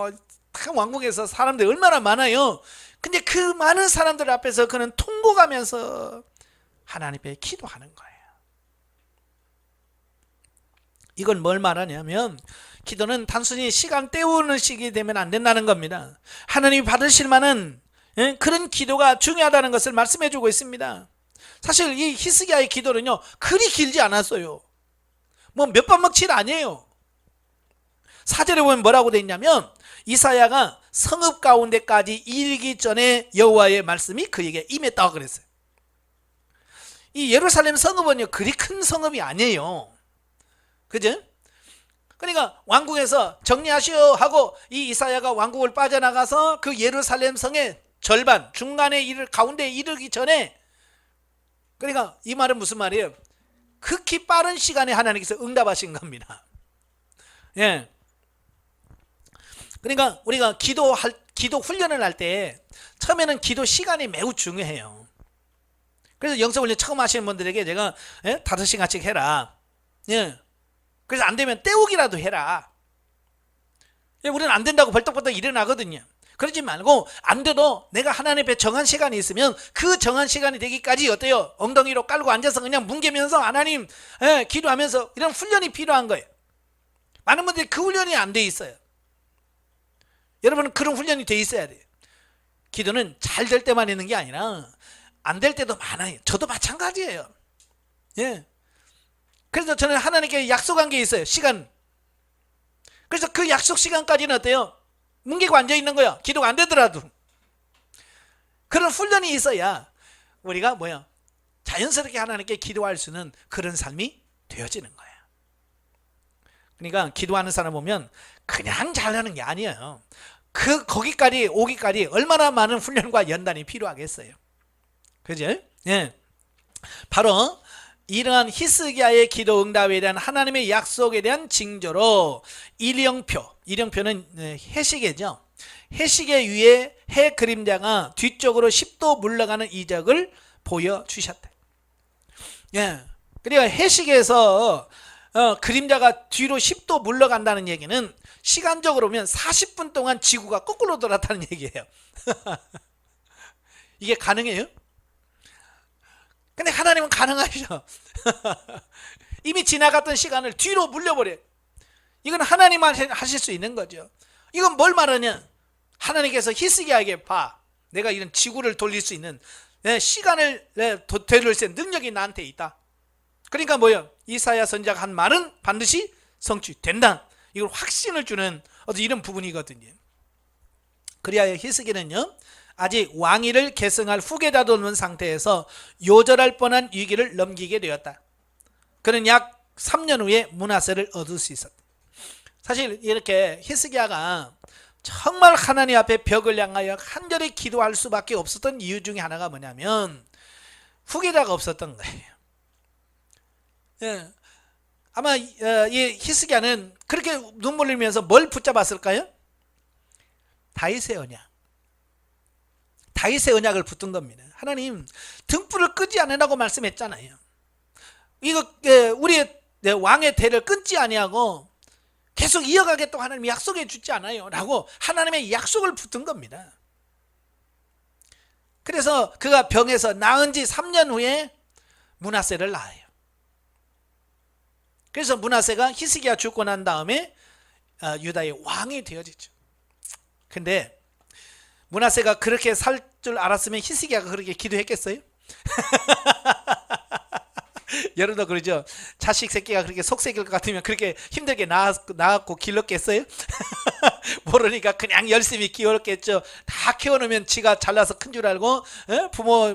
왕국에서 사람들이 얼마나 많아요. 근데 그 많은 사람들 앞에서 그는 통곡하면서 하나님께 기도하는 거예요. 이건 뭘 말하냐면 기도는 단순히 시간 때우는 식이 되면 안 된다는 겁니다. 하나님이 받으실 만한 그런 기도가 중요하다는 것을 말씀해 주고 있습니다. 사실 이 히스기야의 기도는요 그리 길지 않았어요. 몇 번 먹칠 아니에요. 4절에 보면 뭐라고 되어 있냐면 이사야가 성읍 가운데까지 이르기 전에 여호와의 말씀이 그에게 임했다고 그랬어요. 이 예루살렘 성읍은요 그리 큰 성읍이 아니에요. 그죠? 그러니까 왕궁에서 정리하시오 하고 이 이사야가 왕궁을 빠져나가서 그 예루살렘 성의 절반 중간에 가운데에 이르기 전에, 그러니까 이 말은 무슨 말이에요? 극히 빠른 시간에 하나님께서 응답하신 겁니다. 예. 그러니까 우리가 기도 훈련을 할 때 처음에는 기도 시간이 매우 중요해요. 그래서 영성훈련 처음 하시는 분들에게 제가 5시간씩 해라. 예. 그래서 안 되면 때우기라도 해라. 예, 우리는 안 된다고 벌떡벌떡 일어나거든요. 그러지 말고 안 돼도 내가 하나님 앞에 정한 시간이 있으면 그 정한 시간이 되기까지 어때요? 엉덩이로 깔고 앉아서 그냥 뭉개면서 하나님 기도하면서 이런 훈련이 필요한 거예요. 많은 분들이 그 훈련이 안 돼 있어요. 여러분은 그런 훈련이 돼 있어야 돼요. 기도는 잘 될 때만 있는 게 아니라 안 될 때도 많아요. 저도 마찬가지예요. 예. 그래서 저는 하나님께 약속한 게 있어요. 시간. 그래서 그 약속 시간까지는 어때요? 뭉개고 앉아있는 거예요. 기도가 안 되더라도. 그런 훈련이 있어야 우리가 자연스럽게 하나님께 기도할 수 있는 그런 삶이 되어지는 거예요. 그러니까 기도하는 사람 보면 그냥 잘하는 게 아니에요. 거기까지 오기까지 얼마나 많은 훈련과 연단이 필요하겠어요. 그죠? 예. 바로 이러한 히스기야의 기도 응답에 대한 하나님의 약속에 대한 징조로 일령표는 해시계죠. 해시계 위에 해 그림자가 뒤쪽으로 10도 물러가는 이적을 보여주셨다. 예. 그러니까 해시계에서 그림자가 뒤로 10도 물러간다는 얘기는 시간적으로 보면 40분 동안 지구가 거꾸로 돌았다는 얘기예요. 이게 가능해요? 근데 하나님은 가능하죠. 이미 지나갔던 시간을 뒤로 물려버려요. 이건 하나님만 하실 수 있는 거죠. 이건 뭘 말하냐? 하나님께서 히스기야에게 내가 이런 지구를 돌릴 수 있는 시간을 되돌릴 수 있는 능력이 나한테 있다. 그러니까 이사야 선지자가 한 말은 반드시 성취된다. 이걸 확신을 주는 이런 부분이거든요. 그리하여 히스기야는요 아직 왕위를 계승할 후계자도 없는 상태에서 요절할 뻔한 위기를 넘기게 되었다. 그는 약 3년 후에 므낫세를 얻을 수 있었다. 사실 이렇게 히스기야가 정말 하나님 앞에 벽을 향하여 간절히 기도할 수밖에 없었던 이유 중에 하나가 뭐냐면 후계자가 없었던 거예요. 예. 아마 이 히스기야는 그렇게 눈물 흘리면서 뭘 붙잡았을까요? 다윗의 언약. 다윗의 언약을 붙든 겁니다. 하나님 등불을 끄지 않으라고 말씀했잖아요. 이거 우리의 왕의 대를 끊지 아니하고 계속 이어가겠다고 하나님이 약속해 주지 않아요 라고 하나님의 약속을 붙든 겁니다. 그래서 그가 병에서 나은 지 3년 후에 므낫세를 낳아요. 그래서 므낫세가 히스기야 죽고 난 다음에 유다의 왕이 되어지죠. 근데 므낫세가 그렇게 살 줄 알았으면 히스기야가 그렇게 기도했겠어요? 여러분도 그러죠? 자식 새끼가 그렇게 속새길 것 같으면 그렇게 힘들게 낳았고 길렀겠어요? 모르니까 그냥 열심히 키웠겠죠. 다 키워놓으면 지가 잘나서 큰 줄 알고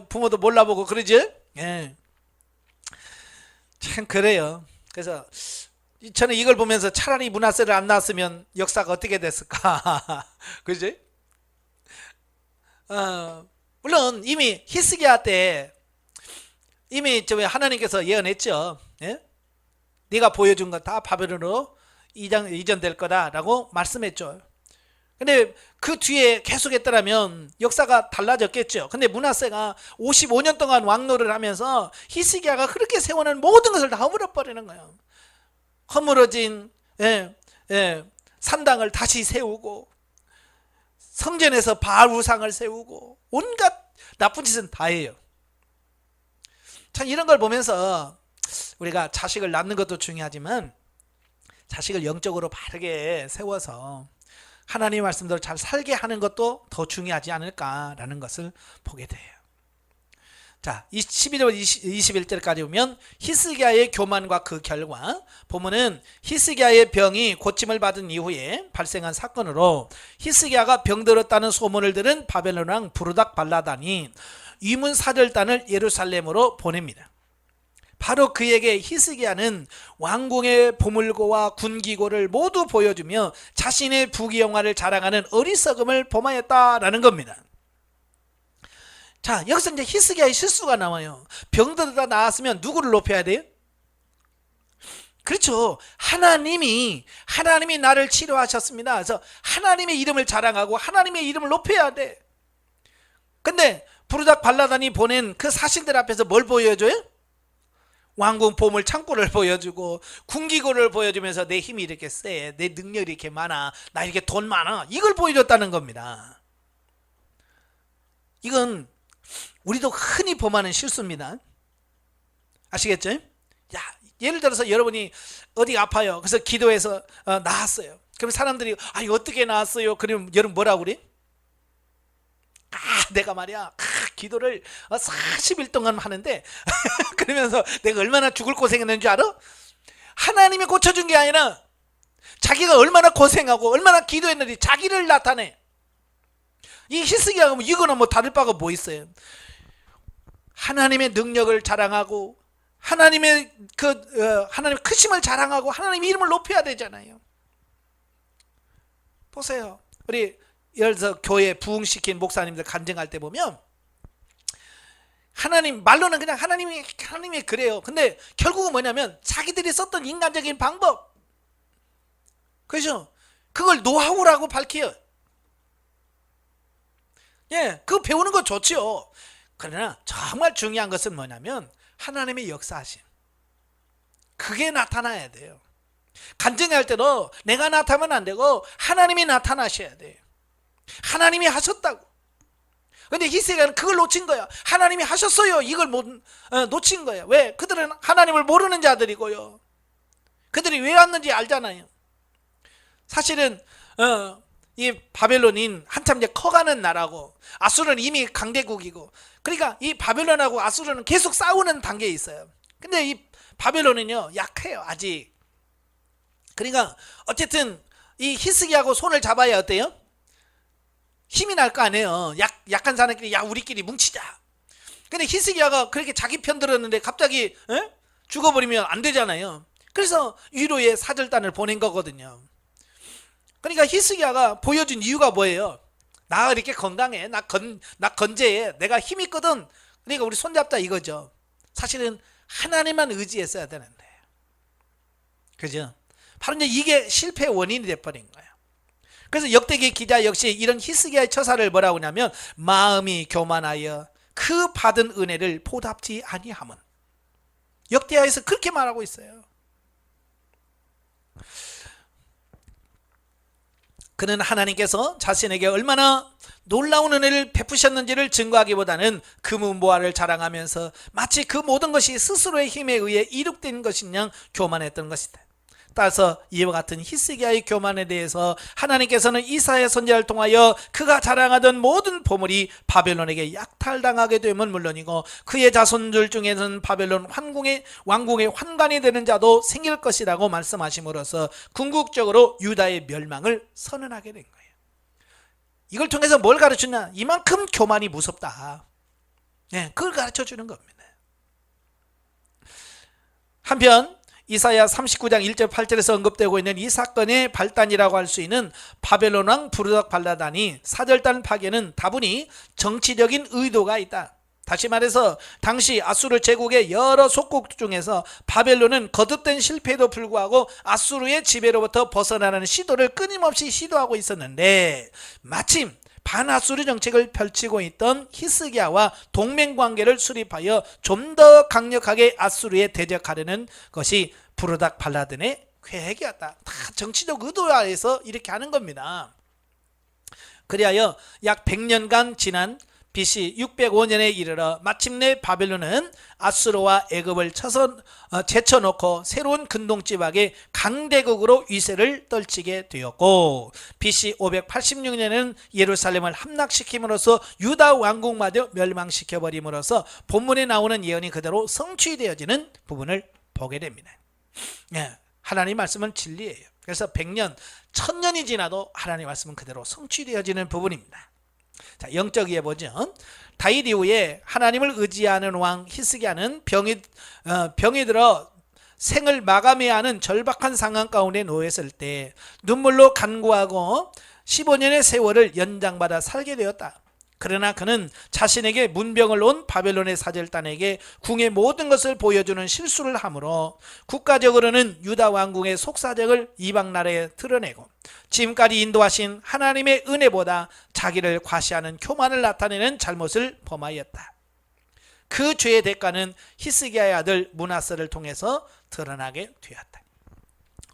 부모도 몰라보고 그러죠. 예. 참 그래요. 그래서 저는 이걸 보면서 차라리 므낫세를 안 낳았으면 역사가 어떻게 됐을까? 그죠? 물론 이미 히스기야 때 이미 하나님께서 예언했죠. 예? 네가 보여준 건 다 바벨론으로 이전될 거다라고 말씀했죠. 근데 그 뒤에 계속했더라면 역사가 달라졌겠죠. 근데 므낫세가 55년 동안 왕노를 하면서 히스기야가 그렇게 세워놓은 모든 것을 다 허물어버리는 거예요. 허물어진 산당을 다시 세우고 성전에서 바알 우상을 세우고 온갖 나쁜 짓은 다 해요. 참 이런 걸 보면서 우리가 자식을 낳는 것도 중요하지만 자식을 영적으로 바르게 세워서 하나님의 말씀대로 잘 살게 하는 것도 더 중요하지 않을까라는 것을 보게 돼요. 자, 11절 21절까지 보면 히스기야의 교만과 그 결과, 보면은 히스기야의 병이 고침을 받은 이후에 발생한 사건으로 히스기야가 병들었다는 소문을 들은 바벨론 왕 부르닥 발라단이 위문 사절단을 예루살렘으로 보냅니다. 바로 그에게 히스기야는 왕궁의 보물고와 군기고를 모두 보여주며 자신의 부귀영화를 자랑하는 어리석음을 범하였다라는 겁니다. 자, 여기서 이제 히스기야의 실수가 나와요. 병들다 나았으면 누구를 높여야 돼요? 그렇죠. 하나님이 나를 치료하셨습니다. 그래서 하나님의 이름을 자랑하고 하나님의 이름을 높여야 돼. 근데 부르닥 발라단이 보낸 그 사신들 앞에서 뭘 보여줘요? 왕궁 보물 창고를 보여주고 군기고를 보여주면서 내 힘이 이렇게 세, 내 능력이 이렇게 많아, 나 이렇게 돈 많아, 이걸 보여줬다는 겁니다. 이건 우리도 흔히 범하는 실수입니다. 아시겠죠? 야, 예를 들어서 여러분이 어디 아파요. 그래서 기도해서 나았어요. 그럼 사람들이 이거 어떻게 나았어요? 그러면 여러분 뭐라고 그래? 내가 말이야 기도를 40일 동안 하는데 그러면서 내가 얼마나 죽을 고생했는 줄 알아? 하나님이 고쳐준 게 아니라 자기가 얼마나 고생하고 얼마나 기도했는지 자기를 나타내. 이 히스기야가 이거는 다를 바가 뭐 있어요? 하나님의 능력을 자랑하고 하나님의 하나님의 크심을 자랑하고 하나님의 이름을 높여야 되잖아요. 보세요. 우리 예를 들어서 교회 부흥시킨 목사님들 간증할 때 보면 하나님 말로는 그냥 하나님이 그래요. 근데 결국은 뭐냐면 자기들이 썼던 인간적인 방법, 그렇죠? 그걸 노하우라고 밝혀요. 예, 그거 배우는 거 좋죠. 그러나 정말 중요한 것은 뭐냐면 하나님의 역사하심, 그게 나타나야 돼요. 간증할 때도 내가 나타나면 안 되고 하나님이 나타나셔야 돼요. 하나님이 하셨다고. 근데 히스기야는 그걸 놓친 거야. 하나님이 하셨어요, 이걸 놓친 거야. 왜? 그들은 하나님을 모르는 자들이고요, 그들이 왜 왔는지 알잖아요. 사실은 이 바벨론인 한참 이제 커가는 나라고, 아수르는 이미 강대국이고, 그러니까 이 바벨론하고 아수르는 계속 싸우는 단계에 있어요. 근데 이 바벨론은요 약해요 아직. 그러니까 어쨌든 이 히스기야하고 손을 잡아야 어때요? 힘이 날 거 아니에요. 약한 사람끼리 우리끼리 뭉치자. 근데 히스기야가 그렇게 자기 편 들었는데 갑자기 죽어버리면 안 되잖아요. 그래서 위로의 사절단을 보낸 거거든요. 그러니까 히스기야가 보여준 이유가 뭐예요? 나 이렇게 건강해, 나 건재해, 내가 힘 있거든, 그러니까 우리 손잡자 이거죠. 사실은 하나님만 의지했어야 되는데, 그죠? 바로 이제 이게 실패의 원인이 돼버린 거예요. 그래서 역대기 기자 역시 이런 히스기야의 처사를 뭐라고 하냐면 마음이 교만하여 그 받은 은혜를 보답지 아니함은, 역대하에서 그렇게 말하고 있어요. 그는 하나님께서 자신에게 얼마나 놀라운 은혜를 베푸셨는지를 증거하기보다는 금은보화를 자랑하면서 마치 그 모든 것이 스스로의 힘에 의해 이룩된 것인 양 교만했던 것이다. 따라서 이와 같은 히스기야의 교만에 대해서 하나님께서는 이사야 선지자를 통하여 그가 자랑하던 모든 보물이 바벨론에게 약탈당하게 되면 물론이고 그의 자손들 중에는 바벨론 왕궁의 환관이 되는 자도 생길 것이라고 말씀하심으로써 궁극적으로 유다의 멸망을 선언하게 된 거예요. 이걸 통해서 뭘 가르치냐? 이만큼 교만이 무섭다. 그걸 가르쳐 주는 겁니다. 한편 이사야 39장 1절 8절에서 언급되고 있는 이 사건의 발단이라고 할 수 있는 바벨론 왕 부르닥발라단이 사절단 파괴는 다분히 정치적인 의도가 있다. 다시 말해서 당시 아수르 제국의 여러 속국 중에서 바벨론은 거듭된 실패에도 불구하고 아수르의 지배로부터 벗어나는 시도를 끊임없이 시도하고 있었는데, 마침 반아수르 정책을 펼치고 있던 히스기야와 동맹관계를 수립하여 좀 더 강력하게 아수르에 대적하려는 것이 부르닥발라단의 계획이었다. 다 정치적 의도하에서 이렇게 하는 겁니다. 그리하여 약 100년간 지난 BC 605년에 이르러 마침내 바벨론은 아수르와 애굽을 제쳐놓고 새로운 근동지방의 강대국으로 위세를 떨치게 되었고, BC 586년에는 예루살렘을 함락시킴으로써 유다 왕국마저 멸망시켜버림으로써 본문에 나오는 예언이 그대로 성취되어지는 부분을 보게 됩니다. 하나님 말씀은 진리예요. 그래서 100년, 1000년이 지나도 하나님 말씀은 그대로 성취되어지는 부분입니다. 자, 영적 이해 보죠. 다윗 이후에 하나님을 의지하는 왕 히스기야는 병이 들어 생을 마감해야 하는 절박한 상황 가운데 놓였을 때 눈물로 간구하고 15년의 세월을 연장받아 살게 되었다. 그러나 그는 자신에게 문병을 온 바벨론의 사절단에게 궁의 모든 것을 보여주는 실수를 하므로 국가적으로는 유다 왕궁의 속사정을 이방 나라에 드러내고 지금까지 인도하신 하나님의 은혜보다 자기를 과시하는 교만을 나타내는 잘못을 범하였다. 그 죄의 대가는 히스기야의 아들 므낫세를 통해서 드러나게 되었다.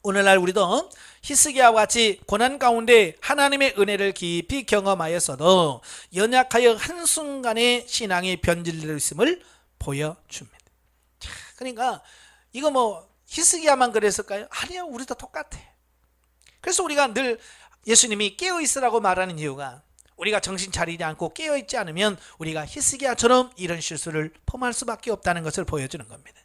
오늘날 우리도 히스기야와 같이 고난 가운데 하나님의 은혜를 깊이 경험하였어도 연약하여 한순간에 신앙이 변질되었음을 보여줍니다. 자, 그러니까 이거 뭐 히스기야만 그랬을까요? 아니요, 우리도 똑같아. 그래서 우리가 늘 예수님이 깨어있으라고 말하는 이유가, 우리가 정신 차리지 않고 깨어있지 않으면 우리가 히스기야처럼 이런 실수를 범할 수밖에 없다는 것을 보여주는 겁니다.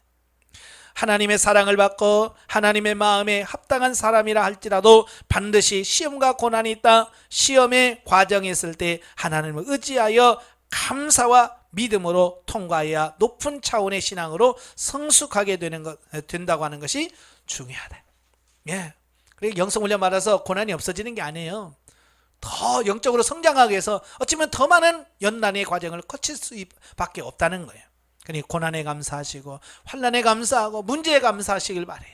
하나님의 사랑을 받고 하나님의 마음에 합당한 사람이라 할지라도 반드시 시험과 고난이 있다. 시험의 과정이 있을 때 하나님을 의지하여 감사와 믿음으로 통과해야 높은 차원의 신앙으로 성숙하게 된다고 하는 것이 중요하다. 그리고 영성훈련 받아서 고난이 없어지는 게 아니에요. 더 영적으로 성장하기 위해서 어쩌면 더 많은 연단의 과정을 거칠 수밖에 없다는 거예요. 그러니 고난에 감사하시고 환난에 감사하고 문제에 감사하시길 바래요.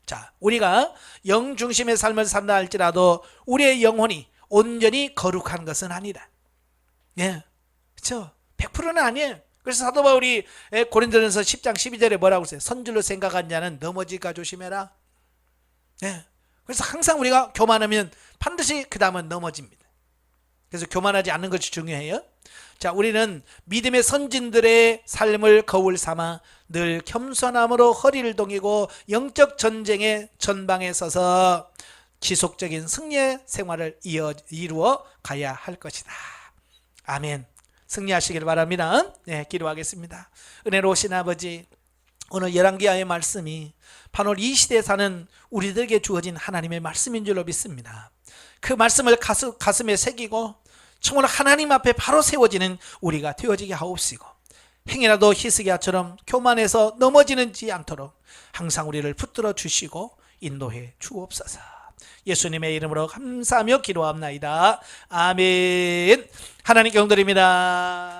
자, 우리가 영 중심의 삶을 산다 할지라도 우리의 영혼이 온전히 거룩한 것은 아니다. 그렇죠? 100%는 아니에요. 그래서 사도 바울이 고린도전서 10장 12절에 뭐라고 했어요? 선줄로 생각한 자는 넘어질까 조심해라. 그래서 항상 우리가 교만하면 반드시 그 다음은 넘어집니다. 그래서 교만하지 않는 것이 중요해요. 자, 우리는 믿음의 선진들의 삶을 거울 삼아 늘 겸손함으로 허리를 동이고 영적 전쟁의 전방에 서서 지속적인 승리의 생활을 이루어 가야 할 것이다. 아멘. 승리하시길 바랍니다. 기도하겠습니다. 은혜로우신 아버지, 오늘 열왕기하의 말씀이 바로 이 시대에 사는 우리들에게 주어진 하나님의 말씀인 줄로 믿습니다. 그 말씀을 가슴에 새기고 정말 하나님 앞에 바로 세워지는 우리가 되어지게 하옵시고, 행여라도 히스기야처럼 교만해서 넘어지는지 않도록 항상 우리를 붙들어 주시고 인도해 주옵소서. 예수님의 이름으로 감사하며 기도합나이다. 아멘. 하나님께 영드립니다.